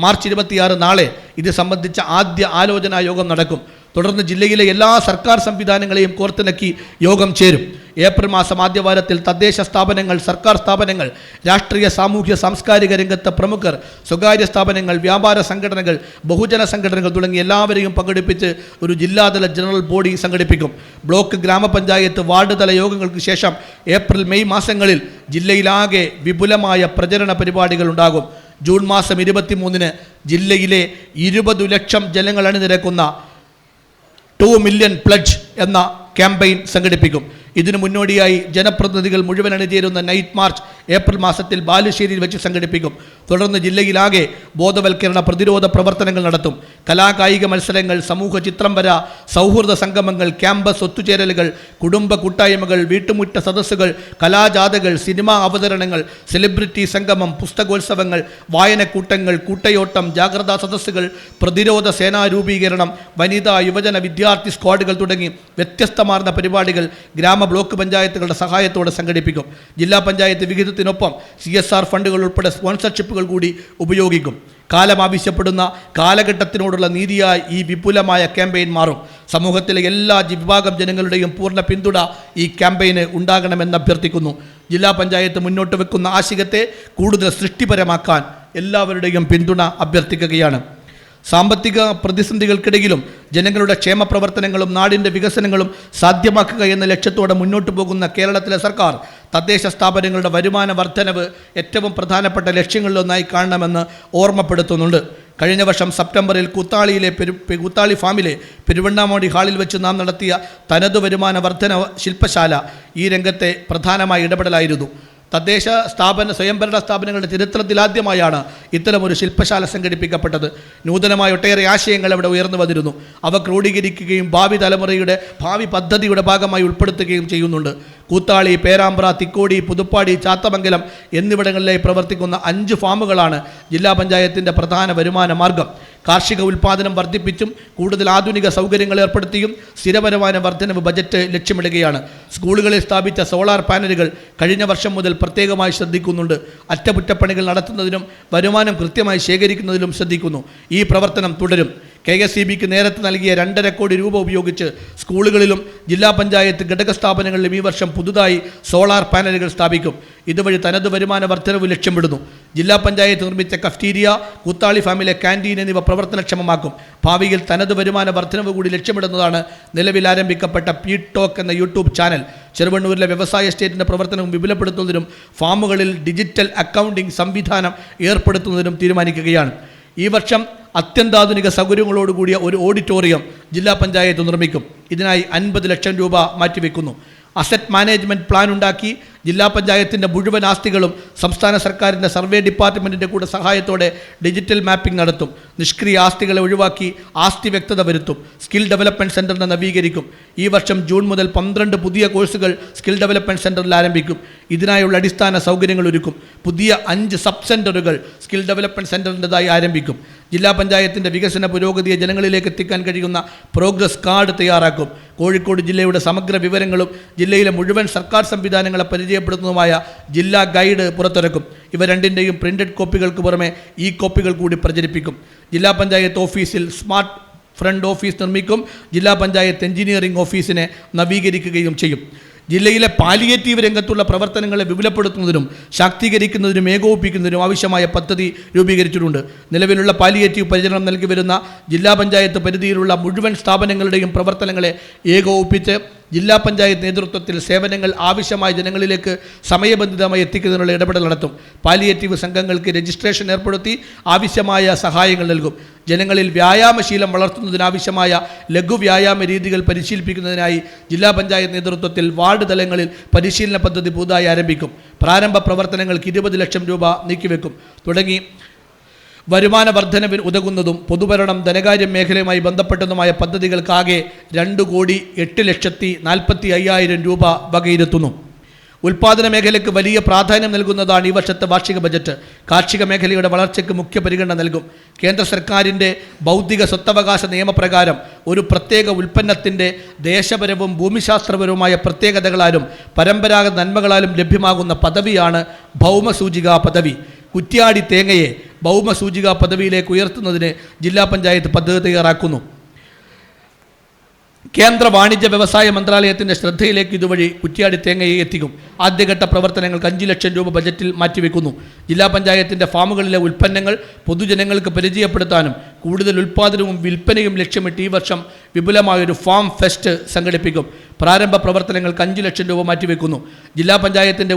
മാർച്ച് 26 നാളെ ഇത് സംബന്ധിച്ച ആദ്യ ആലോചനാ യോഗം നടക്കും. തുടർന്ന് ജില്ലയിലെ എല്ലാ സർക്കാർ സംവിധാനങ്ങളെയും കോർത്തിണക്കി യോഗം ചേരും. ഏപ്രിൽ മാസം ആദ്യവാരത്തിൽ തദ്ദേശ സ്ഥാപനങ്ങൾ, സർക്കാർ സ്ഥാപനങ്ങൾ, രാഷ്ട്രീയ സാമൂഹ്യ സാംസ്കാരിക രംഗത്തെ പ്രമുഖർ, സ്വകാര്യ സ്ഥാപനങ്ങൾ, വ്യാപാര സംഘടനകൾ, ബഹുജന സംഘടനകൾ തുടങ്ങി എല്ലാവരെയും പങ്കെടുപ്പിച്ച് ഒരു ജില്ലാതല ജനറൽ ബോഡി സംഘടിപ്പിക്കും. ബ്ലോക്ക്, ഗ്രാമപഞ്ചായത്ത്, വാർഡ് തല യോഗങ്ങൾക്ക് ശേഷം ഏപ്രിൽ മെയ് മാസങ്ങളിൽ ജില്ലയിലാകെ വിപുലമായ പ്രചരണ പരിപാടികൾ ഉണ്ടാകും. ജൂൺ മാസം 23-ന് ജില്ലയിലെ 20 ലക്ഷം ജനങ്ങൾ അണിനിരക്കുന്ന 2 മില്യൺ പ്ലഡ്ജ് എന്ന ക്യാമ്പയിൻ സംഘടിപ്പിക്കും. ഇതിനു മുന്നോടിയായി ജനപ്രതിനിധികൾ മുഴുവൻ അണിചേരുന്ന നൈറ്റ് മാർച്ച് ഏപ്രിൽ മാസത്തിൽ ബാലുശ്ശേരിയിൽ വെച്ച് സംഘടിപ്പിക്കും. തുടർന്ന് ജില്ലയിലാകെ ബോധവൽക്കരണ പ്രതിരോധ പ്രവർത്തനങ്ങൾ നടത്തും. കലാകായിക മത്സരങ്ങൾ, സമൂഹ ചിത്രം വര, സൗഹൃദ സംഗമങ്ങൾ, ക്യാമ്പസ് ഒത്തുചേരലുകൾ, കുടുംബ കൂട്ടായ്മകൾ, വീട്ടുമുറ്റ സദസ്സുകൾ, കലാജാഥകൾ, സിനിമാ അവതരണങ്ങൾ, സെലിബ്രിറ്റി സംഗമം, പുസ്തകോത്സവങ്ങൾ, വായനക്കൂട്ടങ്ങൾ, കൂട്ടയോട്ടം, ജാഗ്രതാ സദസ്സുകൾ, പ്രതിരോധ സേനാ രൂപീകരണം, വനിതാ യുവജന വിദ്യാർത്ഥി സ്ക്വാഡുകൾ തുടങ്ങി വ്യത്യസ്തമാർന്ന പരിപാടികൾ ഗ്രാമ ബ്ലോക്ക് പഞ്ചായത്തുകളുടെ സഹായത്തോടെ സംഘടിപ്പിക്കും. ജില്ലാ പഞ്ചായത്ത് വിഹിതത്തിനൊപ്പം CSR ഫണ്ടുകൾ ഉൾപ്പെടെ സ്പോൺസർഷിപ്പുകൾ കൂടി ഉപയോഗിക്കും. കാലം ആവശ്യപ്പെടുന്ന കാലഘട്ടത്തിനോടുള്ള നീതിയായി ഈ വിപുലമായ ക്യാമ്പയിൻ മാറും. സമൂഹത്തിലെ എല്ലാ വിഭാഗം ജനങ്ങളുടെയും പൂർണ്ണ പിന്തുണ ഈ ക്യാമ്പയിന് ഉണ്ടാകണമെന്ന് അഭ്യർത്ഥിക്കുന്നു. ജില്ലാ പഞ്ചായത്ത് മുന്നോട്ട് വെക്കുന്ന ആശയത്തെ കൂടുതൽ സൃഷ്ടിപരമാക്കാൻ എല്ലാവരുടെയും പിന്തുണ അഭ്യർത്ഥിക്കുകയാണ്. സാമ്പത്തിക പ്രതിസന്ധികൾക്കിടയിലും ജനങ്ങളുടെ ക്ഷേമ പ്രവർത്തനങ്ങളും നാടിൻ്റെ വികസനങ്ങളും സാധ്യമാക്കുക എന്ന ലക്ഷ്യത്തോടെ മുന്നോട്ട് പോകുന്ന കേരളത്തിലെ സർക്കാർ തദ്ദേശ സ്ഥാപനങ്ങളുടെ വരുമാന വർധനവ് ഏറ്റവും പ്രധാനപ്പെട്ട ലക്ഷ്യങ്ങളിലൊന്നായി കാണണമെന്ന് ഓർമ്മപ്പെടുത്തുന്നുണ്ട്. കഴിഞ്ഞ വർഷം സെപ്റ്റംബറിൽ കൂത്താളി ഫാമിലെ പെരുവണ്ണാമൂടി ഹാളിൽ വെച്ച് നാം നടത്തിയ തനതു വരുമാന വർധന ശില്പശാല ഈ രംഗത്തെ പ്രധാനമായ ഇടപെടലായിരുന്നു. തദ്ദേശ സ്വയംഭരണ സ്ഥാപനങ്ങളുടെ ചരിത്രത്തിലാദ്യമായാണ് ഇത്തരമൊരു ശില്പശാല സംഘടിപ്പിക്കപ്പെട്ടത്. നൂതനമായ ഒട്ടേറെ ആശയങ്ങൾ അവിടെ ഉയർന്നു വന്നിരുന്നു. അവ ക്രോഡീകരിക്കുകയും ഭാവി തലമുറയുടെ ഭാവി പദ്ധതിയുടെ ഭാഗമായി ഉൾപ്പെടുത്തുകയും ചെയ്യുന്നുണ്ട്. കൂത്താളി, പേരാമ്പ്ര, തിക്കോടി, പുതുപ്പാടി, ചാത്തമംഗലം എന്നിവിടങ്ങളിലായി പ്രവർത്തിക്കുന്ന 5 ഫാമുകളാണ് ജില്ലാ പഞ്ചായത്തിൻ്റെ പ്രധാന വരുമാന മാർഗം. കാർഷിക ഉൽപ്പാദനം വർദ്ധിപ്പിച്ചും കൂടുതൽ ആധുനിക സൗകര്യങ്ങൾ ഏർപ്പെടുത്തിയും സ്ഥിരവരുമാന വർധനവ് ബജറ്റ് ലക്ഷ്യമിടുകയാണ്. സ്കൂളുകളിൽ സ്ഥാപിച്ച സോളാർ പാനലുകൾ കഴിഞ്ഞ വർഷം മുതൽ പ്രത്യേകമായി ശ്രദ്ധിക്കുന്നുണ്ട്. അറ്റകുറ്റപ്പണികൾ നടത്തുന്നതിനും വരുമാനം കൃത്യമായി ശേഖരിക്കുന്നതിലും ശ്രദ്ധിക്കുന്നു. ഈ പ്രവർത്തനം തുടരും. KSEBക്ക് നേരത്തെ നൽകിയ 2.5 കോടി രൂപ ഉപയോഗിച്ച് സ്കൂളുകളിലും ജില്ലാ പഞ്ചായത്ത് ഘടക സ്ഥാപനങ്ങളിലും ഈ വർഷം പുതുതായി സോളാർ പാനലുകൾ സ്ഥാപിക്കും. ഇതുവഴി തനത് വരുമാന വർധനവ് ലക്ഷ്യമിടുന്നു. ജില്ലാ പഞ്ചായത്ത് നിർമ്മിച്ച കഫ്റ്റീരിയ, കൂത്താളി ഫാമിലെ ക്യാൻറ്റീൻ എന്നിവ പ്രവർത്തനക്ഷമമാക്കും. ഭാവിയിൽ തനത് വരുമാന വർധനവ് കൂടി ലക്ഷ്യമിടുന്നതാണ് നിലവിൽ ആരംഭിക്കപ്പെട്ട പി-ടോക്ക് എന്ന യൂട്യൂബ് ചാനൽ. ചെറുവണ്ണൂരിലെ വ്യവസായ എസ്റ്റേറ്റിൻ്റെ പ്രവർത്തനം വിപുലപ്പെടുത്തുന്നതിനും ഫാമുകളിൽ ഡിജിറ്റൽ അക്കൗണ്ടിംഗ് സംവിധാനം ഏർപ്പെടുത്തുന്നതിനും തീരുമാനിക്കുകയാണ്. ഈ വർഷം അത്യന്താധുനിക സൗകര്യങ്ങളോടുകൂടിയ ഒരു ഓഡിറ്റോറിയം ജില്ലാ പഞ്ചായത്ത് നിർമ്മിക്കും. ഇതിനായി 50 ലക്ഷം രൂപ മാറ്റിവെക്കുന്നു. അസറ്റ് മാനേജ്മെൻറ്റ് പ്ലാൻ ഉണ്ടാക്കി ജില്ലാ പഞ്ചായത്തിൻ്റെ മുഴുവൻ ആസ്തികളും സംസ്ഥാന സർക്കാരിൻ്റെ സർവേ ഡിപ്പാർട്ട്മെൻറ്റിൻ്റെ കൂടെ സഹായത്തോടെ ഡിജിറ്റൽ മാപ്പിംഗ് നടത്തും. നിഷ്ക്രിയ ആസ്തികളെ ഒഴിവാക്കി ആസ്തി വ്യക്തത വരുത്തും. സ്കിൽ ഡെവലപ്മെൻറ്റ് സെൻറ്ററിനെ നവീകരിക്കും. ഈ വർഷം ജൂൺ മുതൽ 12 പുതിയ കോഴ്സുകൾ സ്കിൽ ഡെവലപ്മെൻറ്റ് സെൻറ്ററിൽ ആരംഭിക്കും. ഇതിനായുള്ള അടിസ്ഥാന സൗകര്യങ്ങൾ ഒരുക്കും. പുതിയ 5 സബ് സെൻറ്ററുകൾ സ്കിൽ ഡെവലപ്മെൻറ്റ് സെൻറ്ററിൻ്റെതായി ആരംഭിക്കും. ജില്ലാ പഞ്ചായത്തിൻ്റെ വികസന പുരോഗതിയെ ജനങ്ങളിലേക്ക് എത്തിക്കാൻ കഴിയുന്ന പ്രോഗ്രസ് കാർഡ് തയ്യാറാക്കും. കോഴിക്കോട് ജില്ലയുടെ സമഗ്ര വിവരങ്ങളും ജില്ലയിലെ മുഴുവൻ സർക്കാർ സംവിധാനങ്ങളെ പരിചയപ്പെടുത്തുന്നതുമായ ജില്ലാ ഗൈഡ് പുറത്തിറക്കും. ഇവ രണ്ടിൻ്റെയും പ്രിൻ്റഡ് കോപ്പികൾക്ക് പുറമെ ഈ കോപ്പികൾ കൂടി പ്രചരിപ്പിക്കും. ജില്ലാ പഞ്ചായത്ത് ഓഫീസിൽ സ്മാർട്ട് ഫ്രണ്ട് ഓഫീസ് നിർമ്മിക്കും. ജില്ലാ പഞ്ചായത്ത് എഞ്ചിനീയറിംഗ് ഓഫീസിനെ നവീകരിക്കുകയും ചെയ്യും. ജില്ലയിലെ പാലിയേറ്റീവ് രംഗത്തുള്ള പ്രവർത്തനങ്ങളെ വിപുലപ്പെടുത്തുന്നതിനും ശാക്തീകരിക്കുന്നതിനും ഏകോപിപ്പിക്കുന്നതിനും ആവശ്യമായ പദ്ധതി രൂപീകരിച്ചിട്ടുണ്ട്. നിലവിലുള്ള പാലിയേറ്റീവ് പരിചരണം നൽകി വരുന്ന ജില്ലാ പഞ്ചായത്ത് പരിധിയിലുള്ള മുഴുവൻ സ്ഥാപനങ്ങളുടെയും പ്രവർത്തനങ്ങളെ ഏകോപിപ്പിച്ച് ജില്ലാ പഞ്ചായത്ത് നേതൃത്വത്തിൽ സേവനങ്ങൾ ആവശ്യമായ ജനങ്ങളിലേക്ക് സമയബന്ധിതമായി എത്തിക്കുന്നതിനുള്ള ഇടപെടൽ നടത്തും. പാലിയേറ്റീവ് സംഘങ്ങൾക്ക് രജിസ്ട്രേഷൻ ഏർപ്പെടുത്തി ആവശ്യമായ സഹായങ്ങൾ നൽകും. ജനങ്ങളിൽ വ്യായാമശീലം വളർത്തുന്നതിനാവശ്യമായ ലഘുവ്യായാമ രീതികൾ പരിശീലിപ്പിക്കുന്നതിനായി ജില്ലാ പഞ്ചായത്ത് നേതൃത്വത്തിൽ വാർഡ് തലങ്ങളിൽ പരിശീലന പദ്ധതി പുതുതായി ആരംഭിക്കും. പ്രാരംഭ പ്രവർത്തനങ്ങൾക്ക് 20 ലക്ഷം രൂപ നീക്കിവെക്കും. തുടങ്ങി വരുമാന വർധനവിന് ഉതകുന്നതും പൊതുഭരണം ധനകാര്യ മേഖലയുമായി ബന്ധപ്പെട്ടതുമായ പദ്ധതികൾക്കാകെ 2,08,40,500 രൂപ വകയിരുത്തുന്നു. ഉൽപ്പാദന മേഖലയ്ക്ക് വലിയ പ്രാധാന്യം നൽകുന്നതാണ് ഈ വർഷത്തെ വാർഷിക ബജറ്റ്. കാർഷിക മേഖലയുടെ വളർച്ചയ്ക്ക് മുഖ്യ പരിഗണന നൽകും. കേന്ദ്ര സർക്കാരിൻ്റെ ബൗദ്ധിക സ്വത്തവകാശ നിയമപ്രകാരം ഒരു പ്രത്യേക ഉൽപ്പന്നത്തിൻ്റെ ദേശപരവും ഭൂമിശാസ്ത്രപരവുമായ പ്രത്യേകതകളാലും പരമ്പരാഗത നന്മകളാലും ലഭ്യമാകുന്ന പദവിയാണ് ഭൗമസൂചികാ പദവി. കുറ്റ്യാടി തേങ്ങയെ ഭൗമസൂചികാ പദവിയിലേക്ക് ഉയർത്തുന്നതിന് ജില്ലാ പഞ്ചായത്ത് പദ്ധതി തയ്യാറാക്കുന്നു. കേന്ദ്ര വാണിജ്യ വ്യവസായ മന്ത്രാലയത്തിൻ്റെ ശ്രദ്ധയിലേക്ക് ഇതുവഴി കുറ്റ്യാടി തേങ്ങയെ എത്തിക്കും. ആദ്യഘട്ട പ്രവർത്തനങ്ങൾക്ക് 5 ലക്ഷം രൂപ ബജറ്റിൽ മാറ്റിവെക്കുന്നു. ജില്ലാ പഞ്ചായത്തിൻ്റെ ഫാമുകളിലെ ഉൽപ്പന്നങ്ങൾ പൊതുജനങ്ങൾക്ക് പരിചയപ്പെടുത്താനും കൂടുതൽ ഉൽപ്പാദനവും വിൽപ്പനയും ലക്ഷ്യമിട്ട് ഈ വർഷം വിപുലമായൊരു ഫാം ഫെസ്റ്റ് സംഘടിപ്പിക്കും. പ്രാരംഭ പ്രവർത്തനങ്ങൾക്ക് 5 ലക്ഷം രൂപ മാറ്റിവെക്കുന്നു. ജില്ലാ പഞ്ചായത്തിൻ്റെ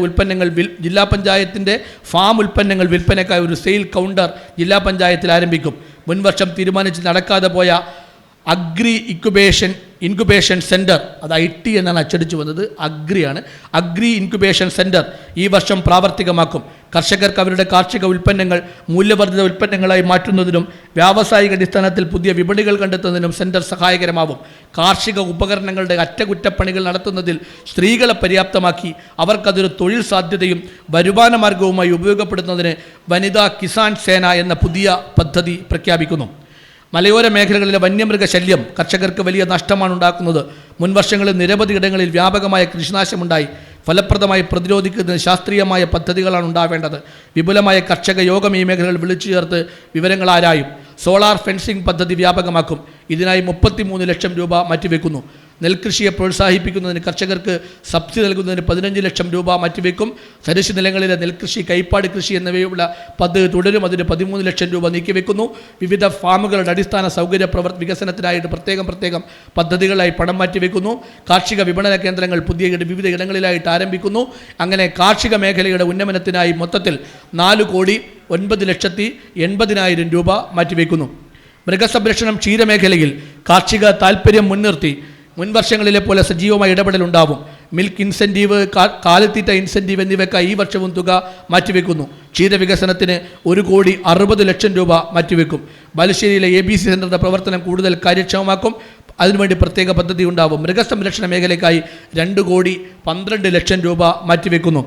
ഫാം ഉൽപ്പന്നങ്ങൾ വിൽപ്പനയ്ക്കായി ഒരു സെയിൽ കൗണ്ടർ ജില്ലാ പഞ്ചായത്തിൽ ആരംഭിക്കും. മുൻവർഷം തീരുമാനിച്ച് നടക്കാതെ പോയ അഗ്രി ഇൻക്യുബേഷൻ സെൻറ്റർ, അത് IT എന്നാണ് അച്ചടിച്ചു വന്നത്, അഗ്രി ഇൻക്യുബേഷൻ സെൻറ്റർ ഈ വർഷം പ്രാവർത്തികമാക്കും. കർഷകർക്ക് അവരുടെ കാർഷിക ഉൽപ്പന്നങ്ങൾ മൂല്യവർദ്ധിത ഉൽപ്പന്നങ്ങളായി മാറ്റുന്നതിനും വ്യാവസായിക അടിസ്ഥാനത്തിൽ പുതിയ വിപണികൾ കണ്ടെത്തുന്നതിനും സെൻറ്റർ സഹായകരമാവും. കാർഷിക ഉപകരണങ്ങളുടെ അറ്റകുറ്റപ്പണികൾ നടത്തുന്നതിൽ സ്ത്രീകളെ പര്യാപ്തമാക്കി അവർക്കതൊരു തൊഴിൽ സാധ്യതയും വരുമാന മാർഗവുമായി ഉപയോഗപ്പെടുത്തുന്നതിന് വനിതാ കിസാൻ സേന എന്ന പുതിയ പദ്ധതി പ്രഖ്യാപിക്കുന്നു. മലയോര മേഖലകളിലെ വന്യമൃഗശല്യം കർഷകർക്ക് വലിയ നഷ്ടമാണ് ഉണ്ടാക്കുന്നത്. മുൻവർഷങ്ങളിൽ നിരവധി ഇടങ്ങളിൽ വ്യാപകമായ കൃഷിനാശമുണ്ടായി. ഫലപ്രദമായി പ്രതിരോധിക്കുന്നതിന് ശാസ്ത്രീയമായ പദ്ധതികളാണ് ഉണ്ടാവേണ്ടത്. വിപുലമായ കർഷക യോഗം ഈ മേഖലകൾ വിളിച്ചു ചേർത്ത് വിവരങ്ങൾ ആരായും. സോളാർ ഫെൻസിംഗ് പദ്ധതി വ്യാപകമാക്കും. ഇതിനായി 33 ലക്ഷം രൂപ മാറ്റിവെക്കുന്നു. നെൽകൃഷിയെ പ്രോത്സാഹിപ്പിക്കുന്നതിന് കർഷകർക്ക് സബ്സിഡി നൽകുന്നതിന് 15 ലക്ഷം രൂപ മാറ്റിവെക്കും. തരിശു നിലങ്ങളിലെ നെൽകൃഷി, കൈപ്പാട് കൃഷി എന്നിവയുള്ള പദ്ധതി തുടരും. അതിന് 13 ലക്ഷം രൂപ നീക്കിവെക്കുന്നു. വിവിധ ഫാമുകളുടെ അടിസ്ഥാന സൗകര്യ വികസനത്തിനായിട്ട് പ്രത്യേകം പദ്ധതികളായി പണം മാറ്റിവെക്കുന്നു. കാർഷിക വിപണന കേന്ദ്രങ്ങൾ വിവിധ ഇടങ്ങളിലായിട്ട് ആരംഭിക്കുന്നു. അങ്ങനെ കാർഷിക മേഖലയുടെ ഉന്നമനത്തിനായി മൊത്തത്തിൽ 4,09,80,000 രൂപ മാറ്റിവെക്കുന്നു. മൃഗസംരക്ഷണം, ക്ഷീരമേഖലയിൽ കാർഷിക താൽപ്പര്യം മുൻനിർത്തി മുൻവർഷങ്ങളിലെ പോലെ സജീവമായ ഇടപെടലുണ്ടാവും. മിൽക്ക് ഇൻസെൻറ്റീവ്, കാലിത്തീറ്റ ഇൻസെൻറ്റീവ് എന്നിവയ്ക്കായി ഈ വർഷവും തുക മാറ്റിവെക്കുന്നു. ക്ഷീരവികസനത്തിന് 1,60,00,000 രൂപ മാറ്റിവെക്കും. ബാലുശ്ശേരിയിലെ ABC സെൻ്ററിൻ്റെ പ്രവർത്തനം കൂടുതൽ കാര്യക്ഷമമാക്കും. അതിനുവേണ്ടി പ്രത്യേക പദ്ധതി ഉണ്ടാവും. മൃഗസംരക്ഷണ മേഖലയ്ക്കായി 2,12,00,000 രൂപ മാറ്റിവെക്കുന്നു.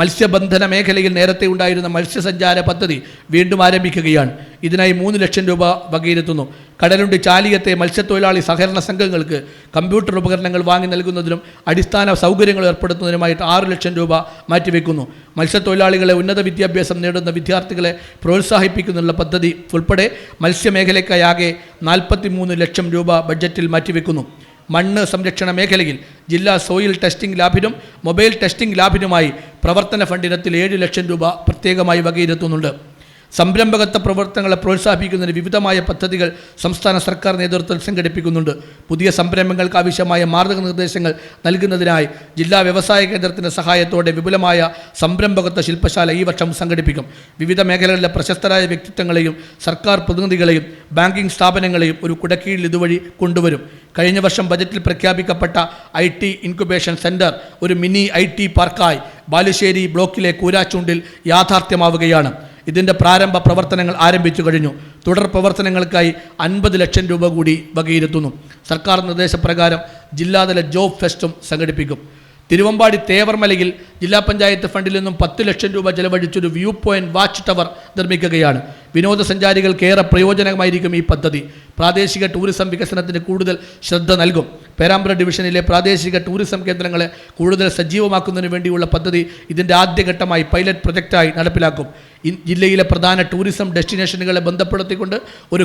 മത്സ്യബന്ധന മേഖലയിൽ നേരത്തെ ഉണ്ടായിരുന്ന മത്സ്യസഞ്ചാര പദ്ധതി വീണ്ടും ആരംഭിക്കുകയാണ്. ഇതിനായി 3 ലക്ഷം രൂപ വകയിരുത്തുന്നു. കടലുണ്ടി ചാലിയത്തെ മത്സ്യത്തൊഴിലാളി സഹകരണ സംഘങ്ങൾക്ക് കമ്പ്യൂട്ടർ ഉപകരണങ്ങൾ വാങ്ങി നൽകുന്നതിനും അടിസ്ഥാന സൗകര്യങ്ങൾ ഏർപ്പെടുത്തുന്നതിനുമായിട്ട് 6 ലക്ഷം രൂപ മാറ്റിവെക്കുന്നു. മത്സ്യത്തൊഴിലാളികളെ ഉന്നത വിദ്യാഭ്യാസം നേടുന്ന വിദ്യാർത്ഥികളെ പ്രോത്സാഹിപ്പിക്കുന്നതിനുള്ള പദ്ധതി ഉൾപ്പെടെ മത്സ്യമേഖലയ്ക്കായി ആകെ 43 ലക്ഷം രൂപ ബഡ്ജറ്റിൽ മാറ്റിവെക്കുന്നു. മണ്ണ് സംരക്ഷണ മേഖലയിൽ ജില്ലാ സോയിൽ ടെസ്റ്റിംഗ് ലാബിനും മൊബൈൽ ടെസ്റ്റിംഗ് ലാബിനുമായി പ്രവർത്തന ഫണ്ടിനത്തിൽ 7 ലക്ഷം രൂപ പ്രത്യേകമായി വകയിരുത്തുന്നുണ്ട്. സംരംഭകത്വ പ്രവർത്തനങ്ങളെ പ്രോത്സാഹിപ്പിക്കുന്നതിന് വിവിധമായ പദ്ധതികൾ സംസ്ഥാന സർക്കാർ നേതൃത്വത്തിൽ സംഘടിപ്പിക്കുന്നുണ്ട്. പുതിയ സംരംഭങ്ങൾക്ക് ആവശ്യമായ മാർഗനിർദ്ദേശങ്ങൾ നൽകുന്നതിനായി ജില്ലാ വ്യവസായ കേന്ദ്രത്തിൻ്റെ സഹായത്തോടെ വിപുലമായ സംരംഭകത്വ ശില്പശാല ഈ വർഷം സംഘടിപ്പിക്കും. വിവിധ മേഖലകളിലെ പ്രശസ്തരായ വ്യക്തിത്വങ്ങളെയും സർക്കാർ പ്രതിനിധികളെയും ബാങ്കിംഗ് സ്ഥാപനങ്ങളെയും ഒരു കുടക്കീഴിൽ ഇതുവഴി കൊണ്ടുവരും. കഴിഞ്ഞ വർഷം ബജറ്റിൽ പ്രഖ്യാപിക്കപ്പെട്ട IT ഇൻക്യുബേഷൻ സെൻറ്റർ ഒരു മിനി IT പാർക്കായി ബാലുശ്ശേരി ബ്ലോക്കിലെ കൂരാച്ചുണ്ടിൽ യാഥാർത്ഥ്യമാവുകയാണ്. ഇതിൻ്റെ പ്രാരംഭ പ്രവർത്തനങ്ങൾ ആരംഭിച്ചു കഴിഞ്ഞു. തുടർ പ്രവർത്തനങ്ങൾക്കായി 50 ലക്ഷം രൂപ കൂടി വകയിരുത്തുന്നു. സർക്കാർ നിർദ്ദേശപ്രകാരം ജില്ലാതല ജോബ് ഫെസ്റ്റും സംഘടിപ്പിക്കും. തിരുവമ്പാടി തേവർമലയിൽ ജില്ലാ പഞ്ചായത്ത് ഫണ്ടിൽ നിന്നും 10 ലക്ഷം രൂപ ചെലവഴിച്ചൊരു വ്യൂ പോയിന്റ് വാച്ച് ടവർ നിർമ്മിക്കുകയാണ്. വിനോദസഞ്ചാരികൾക്ക് ഏറെ പ്രയോജനമായിരിക്കും ഈ പദ്ധതി. പ്രാദേശിക ടൂറിസം വികസനത്തിന് കൂടുതൽ ശ്രദ്ധ നൽകും. പേരാമ്പ്ര ഡിവിഷനിലെ പ്രാദേശിക ടൂറിസം കേന്ദ്രങ്ങളെ കൂടുതൽ സജീവമാക്കുന്നതിന് വേണ്ടിയുള്ള പദ്ധതി ഇതിൻ്റെ ആദ്യഘട്ടമായി പൈലറ്റ് പ്രൊജക്റ്റായി നടപ്പിലാക്കും. ജില്ലയിലെ പ്രധാന ടൂറിസം ഡെസ്റ്റിനേഷനുകളെ ബന്ധപ്പെടുത്തിക്കൊണ്ട് ഒരു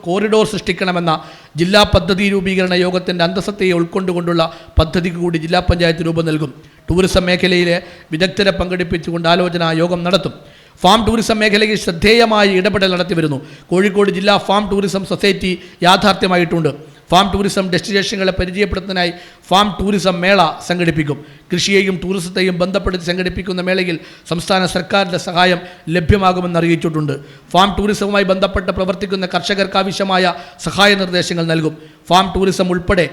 കോറിഡോർ സൃഷ്ടിക്കണമെന്ന ജില്ലാ പദ്ധതി രൂപീകരണ യോഗത്തിൻ്റെ അന്തസത്തയെ ഉൾക്കൊണ്ടുകൊണ്ടുള്ള പദ്ധതിക്ക് കൂടി ജില്ലാ പഞ്ചായത്ത് രൂപം നൽകും. ടൂറിസം മേഖലയിലെ വിദഗ്ധരെ പങ്കെടുപ്പിച്ചുകൊണ്ട് ആലോചനാ യോഗം നടത്തും. ഫാം ടൂറിസം മേഖലയിൽ ശ്രദ്ധേയമായി ഇടപെടൽ നടത്തിവരുന്നു. കോഴിക്കോട് ജില്ലാ ഫാം ടൂറിസം സൊസൈറ്റി യാഥാർത്ഥ്യമായിട്ടുണ്ട്. ഫാം ടൂറിസം ഡെസ്റ്റിനേഷനുകളെ പരിചയപ്പെടുത്തുന്നതിനായി ഫാം ടൂറിസം മേള സംഘടിപ്പിക്കും. കൃഷിയെയും ടൂറിസത്തെയും ബന്ധപ്പെടുത്തി സംഘടിപ്പിക്കുന്ന മേളയിൽ സംസ്ഥാന സർക്കാരിൻ്റെ സഹായം ലഭ്യമാകുമെന്ന് അറിയിച്ചിട്ടുണ്ട്. ഫാം ടൂറിസവുമായി ബന്ധപ്പെട്ട് പ്രവർത്തിക്കുന്ന കർഷകർക്കാവശ്യമായ സഹായ നിർദ്ദേശങ്ങൾ നൽകും. ഫാം ടൂറിസം ഉൾപ്പെടെ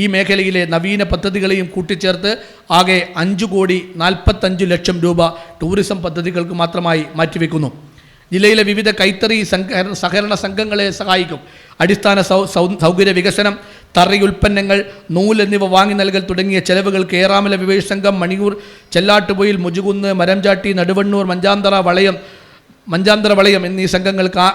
ഈ മേഖലയിലെ നവീന പദ്ധതികളെയും കൂട്ടിച്ചേർത്ത് ആകെ 5,45 ലക്ഷം രൂപ ടൂറിസം പദ്ധതികൾക്ക് മാത്രമായി മാറ്റിവെക്കുന്നു. ജില്ലയിലെ വിവിധ കൈത്തറി സഹകരണ സംഘങ്ങളെ സഹായിക്കും. അടിസ്ഥാന സൗകര്യ വികസനം, തറി ഉൽപ്പന്നങ്ങൾ, നൂൽ എന്നിവ വാങ്ങി നൽകൽ തുടങ്ങിയ ചെലവുകൾക്ക് ഏറാമല വിവേച് സംഘം, മണിയൂർ, ചെല്ലാട്ടുപൊയിൽ, മുജുകുന്ന്, മരംചാട്ടി, നടുവണ്ണൂർ, മഞ്ചാന്തറ വളയം എന്നീ സംഘങ്ങൾക്ക്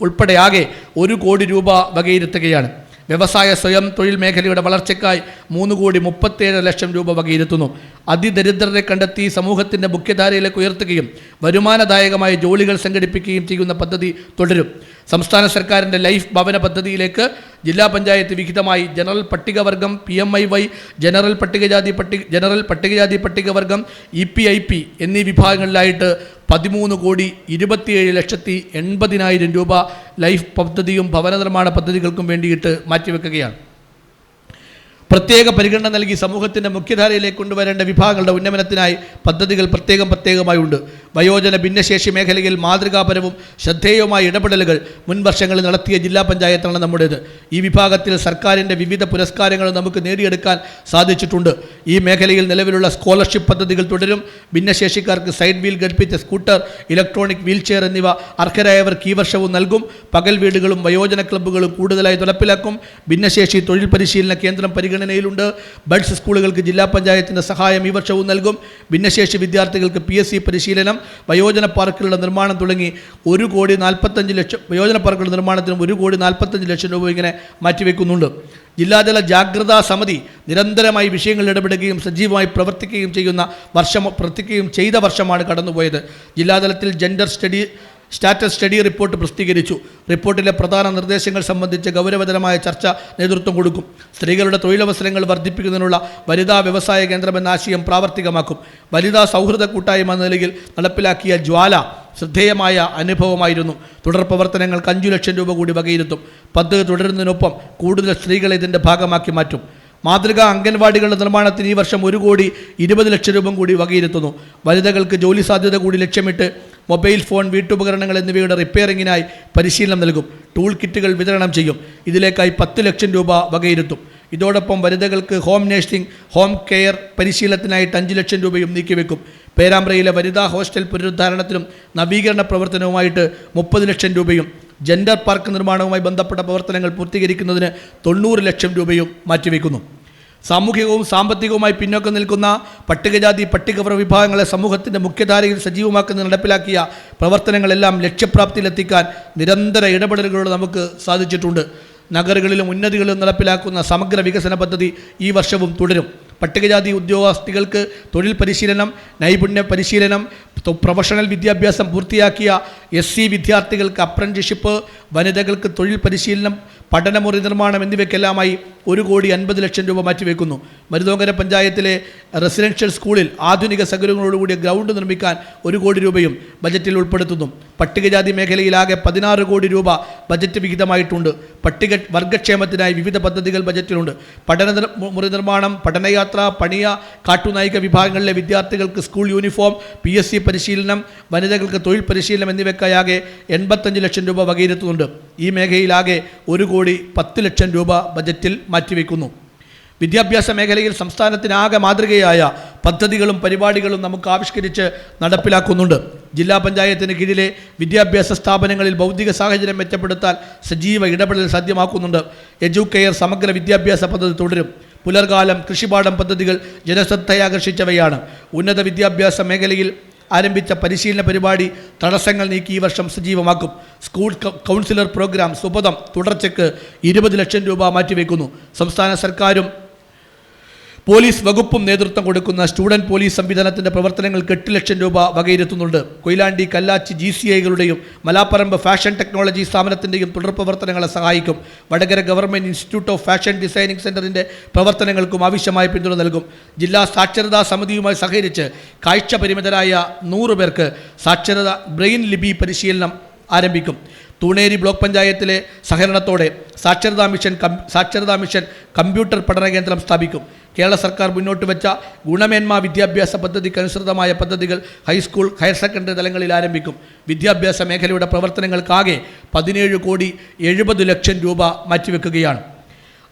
ഉൾപ്പെടെ ആകെ 1 കോടി രൂപ വകയിരുത്തുകയാണ്. വ്യവസായ സ്വയം തൊഴിൽ മേഖലയുടെ വളർച്ചയ്ക്കായി 3,37 ലക്ഷം രൂപ വകയിരുത്തുന്നു. അതിദരിദ്രരെ കണ്ടെത്തി സമൂഹത്തിൻ്റെ മുഖ്യധാരയിലേക്ക് ഉയർത്തുകയും വരുമാനദായകമായ ജോലികൾ സംഘടിപ്പിക്കുകയും ചെയ്യുന്ന പദ്ധതി തുടരും. സംസ്ഥാന സർക്കാരിൻ്റെ ലൈഫ് ഭവന പദ്ധതിയിലേക്ക് ജില്ലാ പഞ്ചായത്ത് വിഹിതമായി ജനറൽ പട്ടികവർഗം, PMIY, ജനറൽ പട്ടികജാതി പട്ടികവർഗം, EPIP എന്നീ വിഭാഗങ്ങളിലായിട്ട് 13,27,80,000 രൂപ ലൈഫ് പദ്ധതിയും ഭവന നിർമ്മാണ പദ്ധതികൾക്കും വേണ്ടിയിട്ട് മാറ്റിവെക്കുകയാണ്. പ്രത്യേക പരിഗണന നൽകി സമൂഹത്തിൻ്റെ മുഖ്യധാരയിലേക്ക് കൊണ്ടുവരേണ്ട വിഭാഗങ്ങളുടെ ഉന്നമനത്തിനായി പദ്ധതികൾ പ്രത്യേകമായി ഉണ്ട്. വയോജന ഭിന്നശേഷി മേഖലയിൽ മാതൃകാപരവും ശ്രദ്ധേയവുമായ ഇടപെടലുകൾ മുൻ വർഷങ്ങളിൽ നടത്തിയ ജില്ലാ പഞ്ചായത്താണ് നമ്മുടേത്. ഈ വിഭാഗത്തിൽ സർക്കാരിൻ്റെ വിവിധ പുരസ്കാരങ്ങൾ നമുക്ക് നേടിയെടുക്കാൻ സാധിച്ചിട്ടുണ്ട്. ഈ മേഖലയിൽ നിലവിലുള്ള സ്കോളർഷിപ്പ് പദ്ധതികൾ തുടരും. ഭിന്നശേഷിക്കാർക്ക് സൈഡ് വീൽ ഘടിപ്പിച്ച സ്കൂട്ടർ, ഇലക്ട്രോണിക് വീൽ ചെയർ എന്നിവ അർഹരായവർക്ക് ഈ വർഷവും നൽകും. പകൽ വീടുകളും വയോജന ക്ലബ്ബുകളും കൂടുതലായി നടപ്പിലാക്കും. ഭിന്നശേഷി തൊഴിൽ പരിശീലന കേന്ദ്രം പരിഗണനയിലുണ്ട്. ബഡ്സ് സ്കൂളുകൾക്ക് ജില്ലാ പഞ്ചായത്തിൻ്റെ സഹായം ഈ വർഷവും നൽകും. ഭിന്നശേഷി വിദ്യാർത്ഥികൾക്ക് PSC പരിശീലനം, വയോജന പാർക്കുകളുടെ നിർമ്മാണം തുടങ്ങി 1,45 ലക്ഷം വയോജന പാർക്കുകളുടെ നിർമ്മാണത്തിനും 1,45 ലക്ഷം രൂപ ഇങ്ങനെ മാറ്റിവെക്കുന്നുണ്ട്. ജില്ലാതല ജാഗ്രതാ സമിതി നിരന്തരമായി വിഷയങ്ങളിൽ ഇടപെടുകയും സജീവമായി പ്രവർത്തിക്കുകയും ചെയ്ത വർഷമാണ് കടന്നുപോയത്. ജില്ലാതലത്തിൽ ജെൻഡർ സ്റ്റാറ്റസ് സ്റ്റഡി റിപ്പോർട്ട് പ്രസിദ്ധീകരിച്ചു. റിപ്പോർട്ടിലെ പ്രധാന നിർദ്ദേശങ്ങൾ സംബന്ധിച്ച് ഗൗരവതരമായ ചർച്ച നേതൃത്വം കൊടുക്കും. സ്ത്രീകളുടെ തൊഴിലവസരങ്ങൾ വർദ്ധിപ്പിക്കുന്നതിനുള്ള വനിതാ വ്യവസായ കേന്ദ്രം എന്ന ആശയം പ്രാവർത്തികമാക്കും. വനിതാ സൗഹൃദ കൂട്ടായ്മ എന്ന നിലയിൽ നടപ്പിലാക്കിയ ജ്വാല ശ്രദ്ധേയമായ അനുഭവമായിരുന്നു. തുടർ പ്രവർത്തനങ്ങൾക്ക് 5 ലക്ഷം രൂപ കൂടി വകയിരുത്തും. പദ്ധതി തുടരുന്നതിനൊപ്പം കൂടുതൽ സ്ത്രീകളെ ഇതിൻ്റെ ഭാഗമാക്കി മാറ്റും. മാതൃകാ അംഗൻവാടികളുടെ നിർമ്മാണത്തിന് ഈ വർഷം 1,20 ലക്ഷം രൂപ കൂടി വകയിരുത്തുന്നു. വനിതകൾക്ക് ജോലി സാധ്യത കൂടി ലക്ഷ്യമിട്ട് മൊബൈൽ ഫോൺ, വീട്ടുപകരണങ്ങൾ എന്നിവയുടെ റിപ്പയറിങ്ങിനായി പരിശീലനം നൽകും. ടൂൾ കിറ്റുകൾ വിതരണം ചെയ്യും. ഇതിലേക്കായി 10 ലക്ഷം രൂപ വകയിരുത്തും. ഇതോടൊപ്പം വനിതകൾക്ക് ഹോം നഴ്സിംഗ്, ഹോം കെയർ പരിശീലനത്തിനായിട്ട് 5 ലക്ഷം രൂപയും നീക്കിവെക്കും. പേരാമ്പ്രയിലെ വനിതാ ഹോസ്റ്റൽ പുനരുദ്ധാരണത്തിനും നവീകരണ പ്രവർത്തനവുമായിട്ട് 30 ലക്ഷം രൂപയും ജെൻഡർ പാർക്ക് നിർമ്മാണവുമായി ബന്ധപ്പെട്ട പ്രവർത്തനങ്ങൾ പൂർത്തീകരിക്കുന്നതിന് 90 ലക്ഷം രൂപയും മാറ്റിവെക്കുന്നു. സാമൂഹികവും സാമ്പത്തികവുമായി പിന്നോക്കം നിൽക്കുന്ന പട്ടികജാതി പട്ടികവർഗ വിഭാഗങ്ങളെ സമൂഹത്തിൻ്റെ മുഖ്യധാരയിൽ സജീവമാക്കുന്ന നടപ്പിലാക്കിയ പ്രവർത്തനങ്ങളെല്ലാം ലക്ഷ്യപ്രാപ്തിയിലെത്തിക്കാൻ നിരന്തര ഇടപെടലുകളോട് നമുക്ക് സാധിച്ചിട്ടുണ്ട്. നഗരങ്ങളിലും ഉന്നതികളിലും നടപ്പിലാക്കുന്ന സമഗ്ര വികസന പദ്ധതി ഈ വർഷവും തുടരും. പട്ടികജാതി ഉദ്യോഗാർത്ഥികൾക്ക് തൊഴിൽ പരിശീലനം, നൈപുണ്യ പരിശീലനം, പ്രൊഫഷണൽ വിദ്യാഭ്യാസം പൂർത്തിയാക്കിയ SC വിദ്യാർത്ഥികൾക്ക് അപ്രന്റീസ്ഷിപ്പ്, വനിതകൾക്ക് തൊഴിൽ പരിശീലനം, പഠനമുറി നിർമ്മാണം എന്നിവയ്ക്കെല്ലാമായി 1,50,00,000 രൂപ മാറ്റിവെക്കുന്നു. മരുതോങ്കര പഞ്ചായത്തിലെ റെസിഡൻഷ്യൽ സ്കൂളിൽ ആധുനിക സൗകര്യങ്ങളോടുകൂടിയ ഗ്രൗണ്ട് നിർമ്മിക്കാൻ 1 കോടി രൂപയും ബജറ്റിൽ ഉൾപ്പെടുത്തുന്നു. പട്ടികജാതി മേഖലയിലാകെ 16 കോടി രൂപ ബജറ്റ് വിഹിതമായിട്ടുണ്ട്. പട്ടിക വർഗക്ഷേമത്തിനായി വിവിധ പദ്ധതികൾ ബജറ്റിലുണ്ട്. മുറി നിർമ്മാണം, പഠനയാത്ര, പണിയ, കാട്ടുനായിക വിഭാഗങ്ങളിലെ വിദ്യാർത്ഥികൾക്ക് സ്കൂൾ യൂണിഫോം, PSC പരിശീലനം, വനിതകൾക്ക് തൊഴിൽ പരിശീലനം എന്നിവയ്ക്കായാകെ 85 ലക്ഷം രൂപ വകയിരുത്തുന്നുണ്ട്. ഈ മേഖലയിലാകെ 1,10,00,000 രൂപ ബജറ്റിൽ മാറ്റിവെക്കുന്നു. വിദ്യാഭ്യാസ മേഖലയിൽ സംസ്ഥാനത്തിനാകെ മാതൃകയായ പദ്ധതികളും പരിപാടികളും നമുക്ക് ആവിഷ്കരിച്ച് നടപ്പിലാക്കുന്നുണ്ട്. ജില്ലാ പഞ്ചായത്തിന് കീഴിലെ വിദ്യാഭ്യാസ സ്ഥാപനങ്ങളിൽ ഭൗതിക സാഹചര്യം മെച്ചപ്പെടുത്താൻ സജീവ ഇടപെടൽ സാധ്യമാക്കുന്നുണ്ട്. എഡ്യൂക്കെയർ സമഗ്ര വിദ്യാഭ്യാസ പദ്ധതി തുടരും. പുലർകാലം, കൃഷിപാഠം പദ്ധതികൾ ജനശ്രദ്ധയാകർഷിച്ചവയാണ്. ഉന്നത വിദ്യാഭ്യാസ മേഖലയിൽ ആരംഭിച്ച പരിശീലന പരിപാടി തടസ്സങ്ങൾ നീക്കി ഈ വർഷം സജീവമാക്കും. സ്കൂൾ കൗൺസിലർ പ്രോഗ്രാം സുപഥം തുടർച്ചയ്ക്ക് 20 ലക്ഷം രൂപ മാറ്റിവെക്കുന്നു. സംസ്ഥാന സർക്കാരും പോലീസ് വകുപ്പും നേതൃത്വം കൊടുക്കുന്ന സ്റ്റുഡൻറ് പോലീസ് സംവിധാനത്തിൻ്റെ പ്രവർത്തനങ്ങൾക്ക് 8 ലക്ഷം രൂപ വകയിരുത്തുന്നുണ്ട്. കൊയിലാണ്ടി, കല്ലാച്ചി GCIകളുടെയും മലാപ്പറമ്പ് ഫാഷൻ ടെക്നോളജി സ്ഥാപനത്തിൻ്റെയും തുടർ പ്രവർത്തനങ്ങളെ സഹായിക്കും. Vadakara government institute of fashion designing സെൻ്ററിൻ്റെ പ്രവർത്തനങ്ങൾക്കും ആവശ്യമായ പിന്തുണ നൽകും. ജില്ലാ സാക്ഷരതാ സമിതിയുമായി സഹകരിച്ച് കാഴ്ച പരിമിതരായ 100 പേർക്ക് സാക്ഷരത ബ്രെയിൻ ലിപി പരിശീലനം ആരംഭിക്കും. തൂണേരി ബ്ലോക്ക് പഞ്ചായത്തിലെ സഹകരണത്തോടെ സാക്ഷരതാ മിഷൻ കമ്പ്യൂട്ടർ പഠന കേന്ദ്രം സ്ഥാപിക്കും. കേരള സർക്കാർ മുന്നോട്ട് വെച്ച ഗുണമേന്മ വിദ്യാഭ്യാസ പദ്ധതിക്കനുസൃതമായ പദ്ധതികൾ ഹൈസ്കൂൾ, ഹയർ സെക്കൻഡറി തലങ്ങളിൽ ആരംഭിക്കും. വിദ്യാഭ്യാസ മേഖലയുടെ പ്രവർത്തനങ്ങൾക്കാകെ 17,70,00,000 രൂപ മാറ്റിവെക്കുകയാണ്.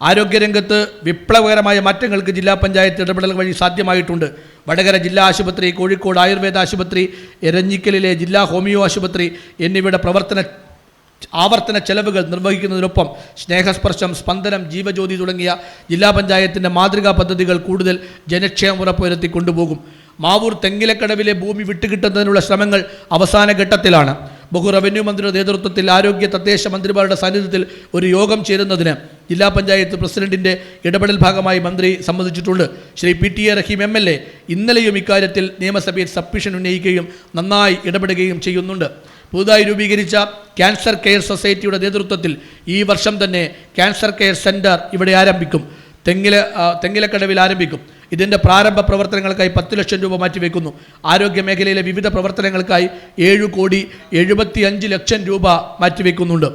ആരോഗ്യരംഗത്ത് വിപ്ലവകരമായ മാറ്റങ്ങൾക്ക് ജില്ലാ പഞ്ചായത്ത് ഇടപെടൽ വഴി സാധ്യമായിട്ടുണ്ട്. വടകര ജില്ലാ ആശുപത്രി, കോഴിക്കോട് ആയുർവേദ ആശുപത്രി, എരഞ്ഞിക്കലിലെ ജില്ലാ ഹോമിയോ ആശുപത്രി എന്നിവയുടെ ആവർത്തന ചെലവുകൾ നിർവഹിക്കുന്നതിനൊപ്പം സ്നേഹസ്പർശം, സ്പന്ദനം, ജീവജ്യോതി തുടങ്ങിയ ജില്ലാ പഞ്ചായത്തിൻ്റെ മാതൃകാ പദ്ധതികൾ കൂടുതൽ ജനക്ഷേമം ഉറപ്പുവരുത്തി കൊണ്ടുപോകും. മാവൂർ തെങ്ങിലക്കടവിലെ ഭൂമി വിട്ടുകിട്ടുന്നതിനുള്ള ശ്രമങ്ങൾ അവസാന ഘട്ടത്തിലാണ്. റവന്യൂ മന്ത്രിയുടെ നേതൃത്വത്തിൽ ആരോഗ്യ തദ്ദേശ മന്ത്രിമാരുടെ സാന്നിധ്യത്തിൽ ഒരു യോഗം ചേരുന്നതിന് ജില്ലാ പഞ്ചായത്ത് പ്രസിഡന്റിൻ്റെ ഇടപെടൽ ഭാഗമായി മന്ത്രി സമ്മതിച്ചിട്ടുണ്ട്. ശ്രീ PTA റഹീം MLA ഇന്നലെയും ഇക്കാര്യത്തിൽ നിയമസഭയിൽ സബ്മിഷൻ ഉന്നയിക്കുകയും നന്നായി ഇടപെടുകയും ചെയ്യുന്നുണ്ട്. പുതുതായി രൂപീകരിച്ച ക്യാൻസർ കെയർ സൊസൈറ്റിയുടെ നേതൃത്വത്തിൽ ഈ വർഷം തന്നെ ക്യാൻസർ കെയർ സെൻറ്റർ ഇവിടെ ആരംഭിക്കും. തെങ്ങിലക്കടവിൽ ആരംഭിക്കും. ഇതിൻ്റെ പ്രാരംഭ പ്രവർത്തനങ്ങൾക്കായി 10 ലക്ഷം രൂപ മാറ്റിവെക്കുന്നു. ആരോഗ്യ മേഖലയിലെ വിവിധ പ്രവർത്തനങ്ങൾക്കായി 7,75,00,000 രൂപ മാറ്റിവെക്കുന്നുണ്ട്.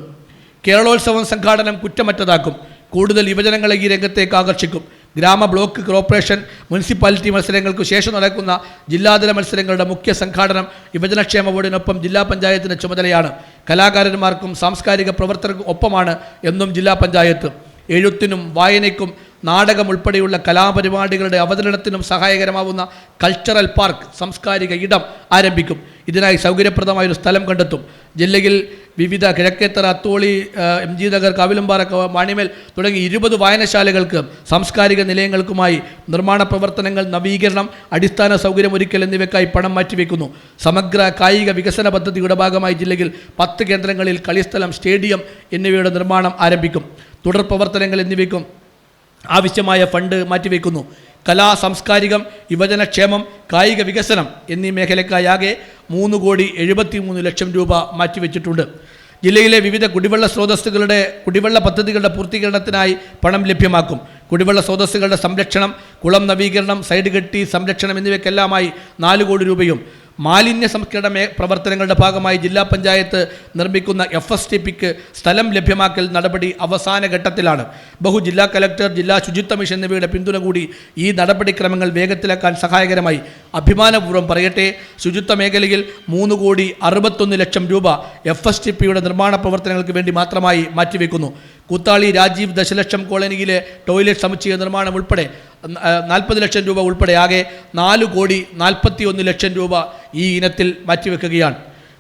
കേരളോത്സവം സംഘാടനം കുറ്റമറ്റതാക്കും. കൂടുതൽ യുവജനങ്ങളെ ഈ രംഗത്തേക്ക് ആകർഷിക്കും. ഗ്രാമ, ബ്ലോക്ക്, കോർപ്പറേഷൻ, മുനിസിപ്പാലിറ്റി മത്സരങ്ങൾക്ക് ശേഷം നടക്കുന്ന ജില്ലാതല മത്സരങ്ങളുടെ മുഖ്യ സംഘാടനം യുവജനക്ഷേമ ബോർഡിനൊപ്പം ജില്ലാ പഞ്ചായത്തിൻ്റെ ചുമതലയാണ്. കലാകാരന്മാർക്കും സാംസ്കാരിക പ്രവർത്തകർക്കും ഒപ്പമാണ് എന്നും ജില്ലാ പഞ്ചായത്ത്. എഴുത്തിനും വായനയ്ക്കും നാടകം ഉൾപ്പെടെയുള്ള കലാപരിപാടികളുടെ അവതരണത്തിനും സഹായകരമാവുന്ന കൾച്ചറൽ പാർക്ക്, സാംസ്കാരിക ഇടം ആരംഭിക്കും. ഇതിനായി സൗകര്യപ്രദമായൊരു സ്ഥലം കണ്ടെത്തും. ജില്ലയിൽ വിവിധ കിഴക്കേത്തറ, അത്തോളി, MG നഗർ, കാവിലുംപാറ, മാണിമേൽ തുടങ്ങി 20 വായനശാലകൾക്ക് സാംസ്കാരിക നിലയങ്ങൾക്കുമായി നിർമ്മാണ പ്രവർത്തനങ്ങൾ, നവീകരണം, അടിസ്ഥാന സൗകര്യമൊരുക്കൽ എന്നിവയ്ക്കായി പണം മാറ്റിവെക്കുന്നു. സമഗ്ര കായിക വികസന പദ്ധതിയുടെ ഭാഗമായി ജില്ലയിൽ 10 കേന്ദ്രങ്ങളിൽ കളിസ്ഥലം, സ്റ്റേഡിയം എന്നിവയുടെ നിർമ്മാണം ആരംഭിക്കും. തുടർ പ്രവർത്തനങ്ങൾ എന്നിവയ്ക്കും ആവശ്യമായ ഫണ്ട് മാറ്റിവെക്കുന്നു. കലാ, സാംസ്കാരികം, യുവജനക്ഷേമം, കായിക വികസനം എന്നീ മേഖലയ്ക്കായാകെ 3,73,00,000 രൂപ മാറ്റിവെച്ചിട്ടുണ്ട്. ജില്ലയിലെ വിവിധ കുടിവെള്ള പദ്ധതികളുടെ പൂർത്തീകരണത്തിനായി പണം ലഭ്യമാക്കും. കുടിവെള്ള സ്രോതസ്സുകളുടെ സംരക്ഷണം, കുളം നവീകരണം, സൈഡ് കെട്ടി സംരക്ഷണം എന്നിവയ്ക്കെല്ലാമായി 4 കോടി രൂപയും മാലിന്യ സംസ്കരണ പ്രവർത്തനങ്ങളുടെ ഭാഗമായി ജില്ലാ പഞ്ചായത്ത് നിർമ്മിക്കുന്ന FSTPക്ക് സ്ഥലം ലഭ്യമാക്കൽ നടപടി അവസാന ഘട്ടത്തിലാണ്. ജില്ലാ കലക്ടർ, ജില്ലാ ശുചിത്വ മിഷൻ എന്നിവയുടെ പിന്തുണ കൂടി ഈ നടപടിക്രമങ്ങൾ വേഗത്തിലാക്കാൻ സഹായകരമായി. അഭിമാനപൂർവ്വം പറയട്ടെ, ശുചിത്വ മേഖലയിൽ 3,61,00,000 രൂപ FSTPയുടെ നിർമ്മാണ പ്രവർത്തനങ്ങൾക്ക് വേണ്ടി മാത്രമായി മാറ്റിവെക്കുന്നു. കൂത്താളി രാജീവ് ദശലക്ഷം കോളനിയിലെ ടോയ്ലറ്റ് സമുച്ചയ നിർമ്മാണം ഉൾപ്പെടെ 40 ലക്ഷം രൂപ ഉൾപ്പെടെ ആകെ 4,41,00,000 രൂപ ഈ ഇനത്തിൽ മാറ്റിവെക്കുകയാണ്.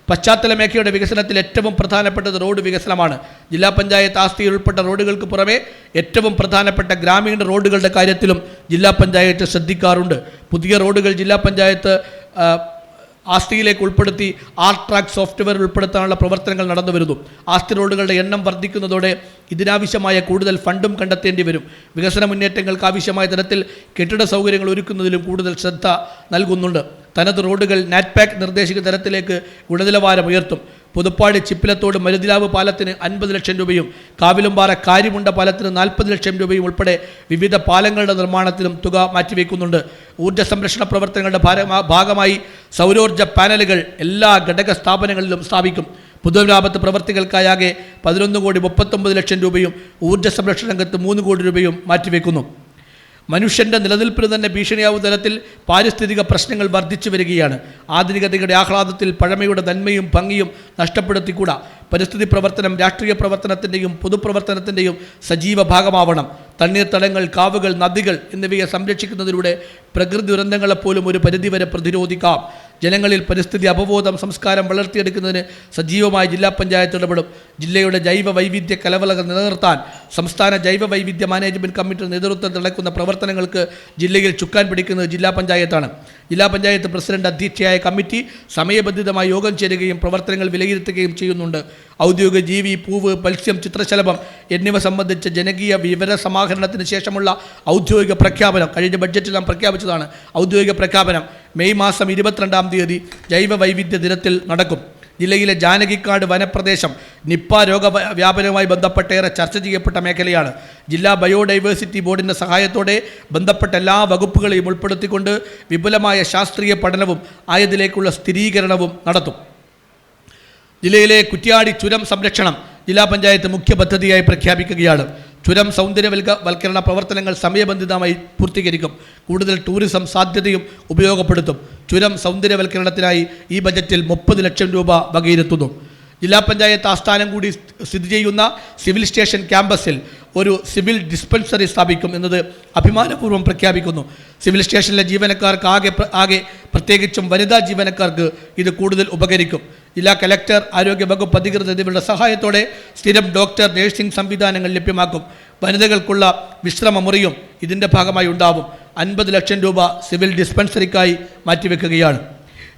പശ്ചാത്തല മേഖലയുടെ വികസനത്തിൽ ഏറ്റവും പ്രധാനപ്പെട്ടത് റോഡ് വികസനമാണ്. ജില്ലാ പഞ്ചായത്ത് ആസ്തിയിൽ ഉൾപ്പെട്ട റോഡുകൾക്ക് പുറമെ ഏറ്റവും പ്രധാനപ്പെട്ട ഗ്രാമീണ റോഡുകളുടെ കാര്യത്തിലും ജില്ലാ പഞ്ചായത്ത് ശ്രദ്ധിക്കാറുണ്ട്. പുതിയ റോഡുകൾ ജില്ലാ പഞ്ചായത്ത് ആസ്തിയിലേക്ക് ഉൾപ്പെടുത്തി ആർട്രാക്ക് സോഫ്റ്റ്വെയർ ഉൾപ്പെടുത്താനുള്ള പ്രവർത്തനങ്ങൾ നടന്നു വരുന്നു. ആസ്തി റോഡുകളുടെ എണ്ണം വർദ്ധിക്കുന്നതോടെ ഇതിനാവശ്യമായ കൂടുതൽ ഫണ്ടും കണ്ടെത്തേണ്ടി വരും. വികസന മുന്നേറ്റങ്ങൾക്ക് ആവശ്യമായ തരത്തിൽ കെട്ടിട സൗകര്യങ്ങൾ ഒരുക്കുന്നതിലും കൂടുതൽ ശ്രദ്ധ നൽകുന്നുണ്ട്. തനത് റോഡുകൾ നാറ്റ്പാക്ക് നിർദ്ദേശിക്കുന്ന തരത്തിലേക്ക് ഗുണനിലവാരം ഉയർത്തും. പുതുപ്പാടി ചിപ്പിലത്തോട് മരുതിലാവ് പാലത്തിന് 50 ലക്ഷം രൂപയും കാവിലുംപാറ കാര്യമുണ്ട പാലത്തിന് 40 ലക്ഷം രൂപയും ഉൾപ്പെടെ വിവിധ പാലങ്ങളുടെ നിർമ്മാണത്തിലും തുക മാറ്റിവെക്കുന്നുണ്ട്. ഊർജ്ജ സംരക്ഷണ പ്രവർത്തനങ്ങളുടെ ഭാഗമായി സൗരോർജ്ജ പാനലുകൾ എല്ലാ ഘടക സ്ഥാപനങ്ങളിലും സ്ഥാപിക്കും. പൊതുലാഭത്ത് പ്രവർത്തികൾക്കായാകെ 11,39 ലക്ഷം രൂപയും ഊർജ്ജ സംരക്ഷണ രംഗത്ത് 3 കോടി രൂപയും മാറ്റിവെക്കുന്നു. മനുഷ്യൻ്റെ നിലനിൽപ്പിന് തന്നെ ഭീഷണിയാവുന്ന തരത്തിൽ പാരിസ്ഥിതിക പ്രശ്നങ്ങൾ വർദ്ധിച്ചു വരികയാണ്. ആധുനികതയുടെ ആഹ്ലാദത്തിൽ പഴമയുടെ നന്മയും ഭംഗിയും നഷ്ടപ്പെടുത്തിക്കൂടാ. പരിസ്ഥിതി പ്രവർത്തനം രാഷ്ട്രീയ പ്രവർത്തനത്തിൻ്റെയും പൊതുപ്രവർത്തനത്തിൻ്റെയും സജീവ ഭാഗമാവണം. തണ്ണീർത്തടങ്ങൾ, കാവുകൾ, നദികൾ എന്നിവയെ സംരക്ഷിക്കുന്നതിലൂടെ പ്രകൃതി ദുരന്തങ്ങളെപ്പോലും ഒരു പരിധിവരെ പ്രതിരോധിക്കാം. ജനങ്ങളിൽ പരിസ്ഥിതി അവബോധം സംസ്കാരം വളർത്തിയെടുക്കുന്നതിന് സജീവമായി ജില്ലാ പഞ്ചായത്ത് ഇടപെടും. ജില്ലയുടെ ജൈവ വൈവിധ്യ കലവറകൾ നിലനിർത്താൻ സംസ്ഥാന ജൈവ വൈവിധ്യ മാനേജ്മെൻറ്റ് കമ്മിറ്റിയുടെ നേതൃത്വത്തിൽ നടക്കുന്ന പ്രവർത്തനങ്ങൾക്ക് ജില്ലയിൽ ചുക്കാൻ പിടിക്കുന്നത് ജില്ലാ പഞ്ചായത്താണ്. ജില്ലാ പഞ്ചായത്ത് പ്രസിഡന്റ് അധ്യക്ഷയായ കമ്മിറ്റി സമയബന്ധിതമായി യോഗം ചേരുകയും പ്രവർത്തനങ്ങൾ വിലയിരുത്തുകയും ചെയ്യുന്നുണ്ട്. ഔദ്യോഗിക ജീവി, പൂവ്, മത്സ്യം, ചിത്രശലഭം എന്നിവ സംബന്ധിച്ച് ജനകീയ വിവര സമാഹരണത്തിന് ശേഷമുള്ള ഔദ്യോഗിക പ്രഖ്യാപനം കഴിഞ്ഞ ബഡ്ജറ്റിൽ നാം പ്രഖ്യാപിച്ചതാണ്. ഔദ്യോഗിക പ്രഖ്യാപനം മെയ് മാസം 22-ാം തീയതി ജൈവ വൈവിധ്യ ദിനത്തിൽ നടക്കും. ജില്ലയിലെ ജാനകിക്കാട് വനപ്രദേശം നിപ്പ രോഗവ്യാപനവുമായി ബന്ധപ്പെട്ടേറെ ചർച്ച ചെയ്യപ്പെട്ട മേഖലയാണ്. ജില്ലാ ബയോഡൈവേഴ്സിറ്റി ബോർഡിൻ്റെ സഹായത്തോടെ ബന്ധപ്പെട്ട എല്ലാ വകുപ്പുകളെയും ഉൾപ്പെടുത്തിക്കൊണ്ട് വിപുലമായ ശാസ്ത്രീയ പഠനവും ആയതിലേക്കുള്ള സ്ഥിരീകരണവും നടത്തും. ജില്ലയിലെ കുറ്റ്യാടി ചുരം സംരക്ഷണം ജില്ലാ പഞ്ചായത്ത് മുഖ്യ പദ്ധതിയായി പ്രഖ്യാപിക്കുകയാണ്. ചുരം സൗന്ദര്യവൽക്കരണ പ്രവർത്തനങ്ങൾ സമയബന്ധിതമായി പൂർത്തീകരിക്കും. കൂടുതൽ ടൂറിസം സാധ്യതയും ഉപയോഗപ്പെടുത്തും. ചുരം സൗന്ദര്യവൽക്കരണത്തിനായി ഈ ബജറ്റിൽ 30 ലക്ഷം രൂപ വകയിരുത്തുന്നു. ജില്ലാ പഞ്ചായത്ത് ആസ്ഥാനം കൂടി സ്ഥിതി ചെയ്യുന്ന സിവിൽ സ്റ്റേഷൻ ക്യാമ്പസിൽ ഒരു സിവിൽ ഡിസ്പെൻസറി സ്ഥാപിക്കും എന്നത് അഭിമാനപൂർവ്വം പ്രഖ്യാപിക്കുന്നു. സിവിൽ സ്റ്റേഷനിലെ ജീവനക്കാർക്ക് ആകെ പ്രത്യേകിച്ചും വനിതാ ജീവനക്കാർക്ക് ഇത് കൂടുതൽ ഉപകരിക്കും. ജില്ലാ കലക്ടർ, ആരോഗ്യ വകുപ്പ് അധികൃതർ എന്നിവരുടെ സഹായത്തോടെ സ്ഥിരം ഡോക്ടർ, നഴ്സിംഗ് സംവിധാനങ്ങൾ ലഭ്യമാക്കും. വനിതകൾക്കുള്ള വിശ്രമ മുറിയും ഇതിൻ്റെ ഭാഗമായി ഉണ്ടാവും. 50 ലക്ഷം രൂപ സിവിൽ ഡിസ്പെൻസറിക്കായി മാറ്റിവെക്കുകയാണ്.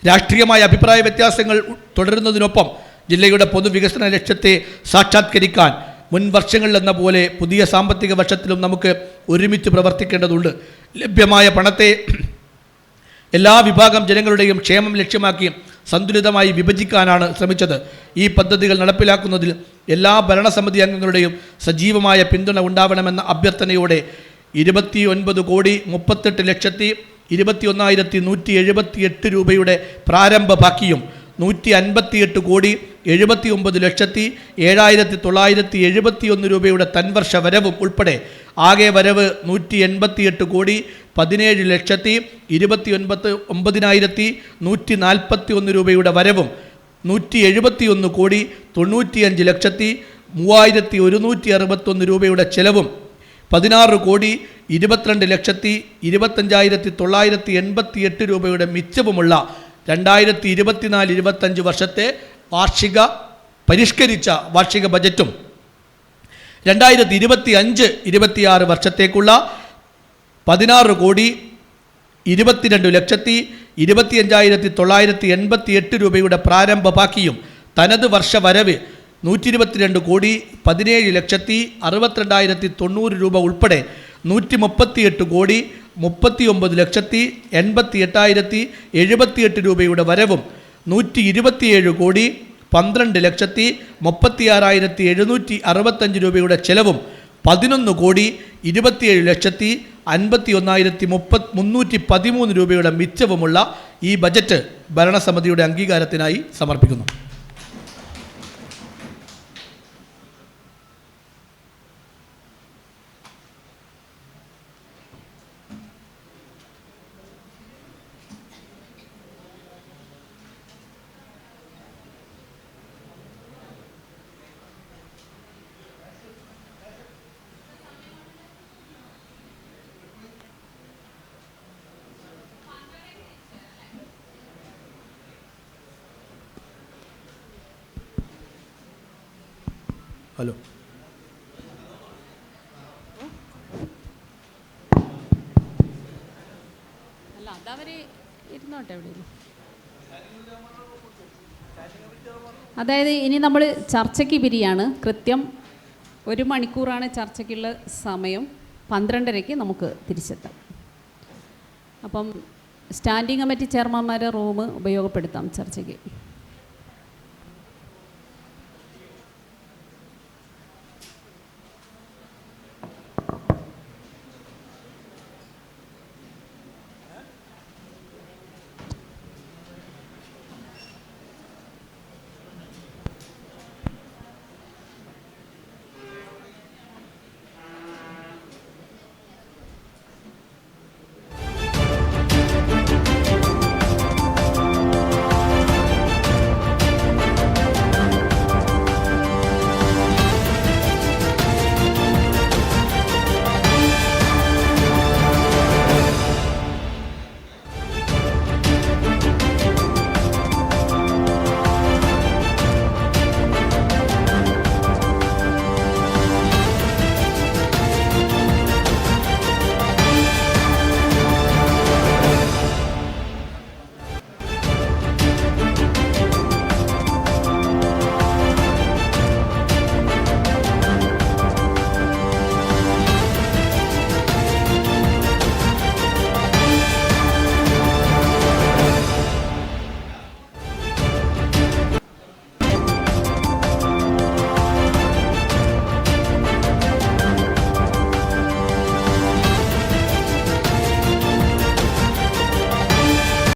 രാഷ്ട്രീയമായ അഭിപ്രായ വ്യത്യാസങ്ങൾ തുടരുന്നതിനൊപ്പം ജില്ലയുടെ പൊതുവികസന ലക്ഷ്യത്തെ സാക്ഷാത്കരിക്കാൻ മുൻ വർഷങ്ങളിലെന്ന പോലെ പുതിയ സാമ്പത്തിക വർഷത്തിലും നമുക്ക് ഒരുമിച്ച് പ്രവർത്തിക്കേണ്ടതുണ്ട്. ലഭ്യമായ പണത്തെ എല്ലാ വിഭാഗം ജനങ്ങളുടെയും ക്ഷേമം ലക്ഷ്യമാക്കി സന്തുലിതമായി വിഭജിക്കാനാണ് ശ്രമിച്ചത്. ഈ പദ്ധതികൾ നടപ്പിലാക്കുന്നതിൽ എല്ലാ ഭരണസമിതി അംഗങ്ങളുടെയും സജീവമായ പിന്തുണ ഉണ്ടാവണമെന്ന അഭ്യർത്ഥനയോടെ 29,98,21,178 രൂപയുടെ പ്രാരംഭ ബാക്കിയും 159,79,7,971 രൂപയുടെ തൻവർഷ വരവും ഉൾപ്പെടെ ആകെ വരവ് 187,29,141 രൂപയുടെ വരവും 171,95,03,161 രൂപയുടെ ചെലവും 16,22,25,988 രൂപയുടെ മിച്ചവുമുള്ള 2024-25 വർഷത്തെ പരിഷ്കരിച്ച വാർഷിക ബജറ്റും 2025-26 വർഷത്തേക്കുള്ള 16,22,25,988 രൂപയുടെ പ്രാരംഭ ബാക്കിയും തനത് വർഷ വരവ് 122,17,62,90 രൂപ ഉൾപ്പെടെ 138,39,88,078 രൂപയുടെ വരവും 127,12,36,765 രൂപയുടെ ചെലവും 11,27,51,313 രൂപയുടെ മിച്ചവുമുള്ള ഈ ബജറ്റ് ഭരണസമിതിയുടെ അംഗീകാരത്തിനായി സമർപ്പിക്കുന്നു. ഹലോ. അല്ല അതവർ ഇരുന്നോട്ടെ എവിടെയും. അതായത് ഇനി നമ്മൾ ചർച്ചയ്ക്ക് പിരിയാണ്. കൃത്യം 1 മണിക്കൂറാണ് ചർച്ചയ്ക്കുള്ള സമയം. 12:30 നമുക്ക് തിരിച്ചെത്താം. അപ്പം സ്റ്റാൻഡിംഗ് കമ്മിറ്റി ചെയർമാന്മാരെ റൂം ഉപയോഗപ്പെടുത്താം ചർച്ചയ്ക്ക്.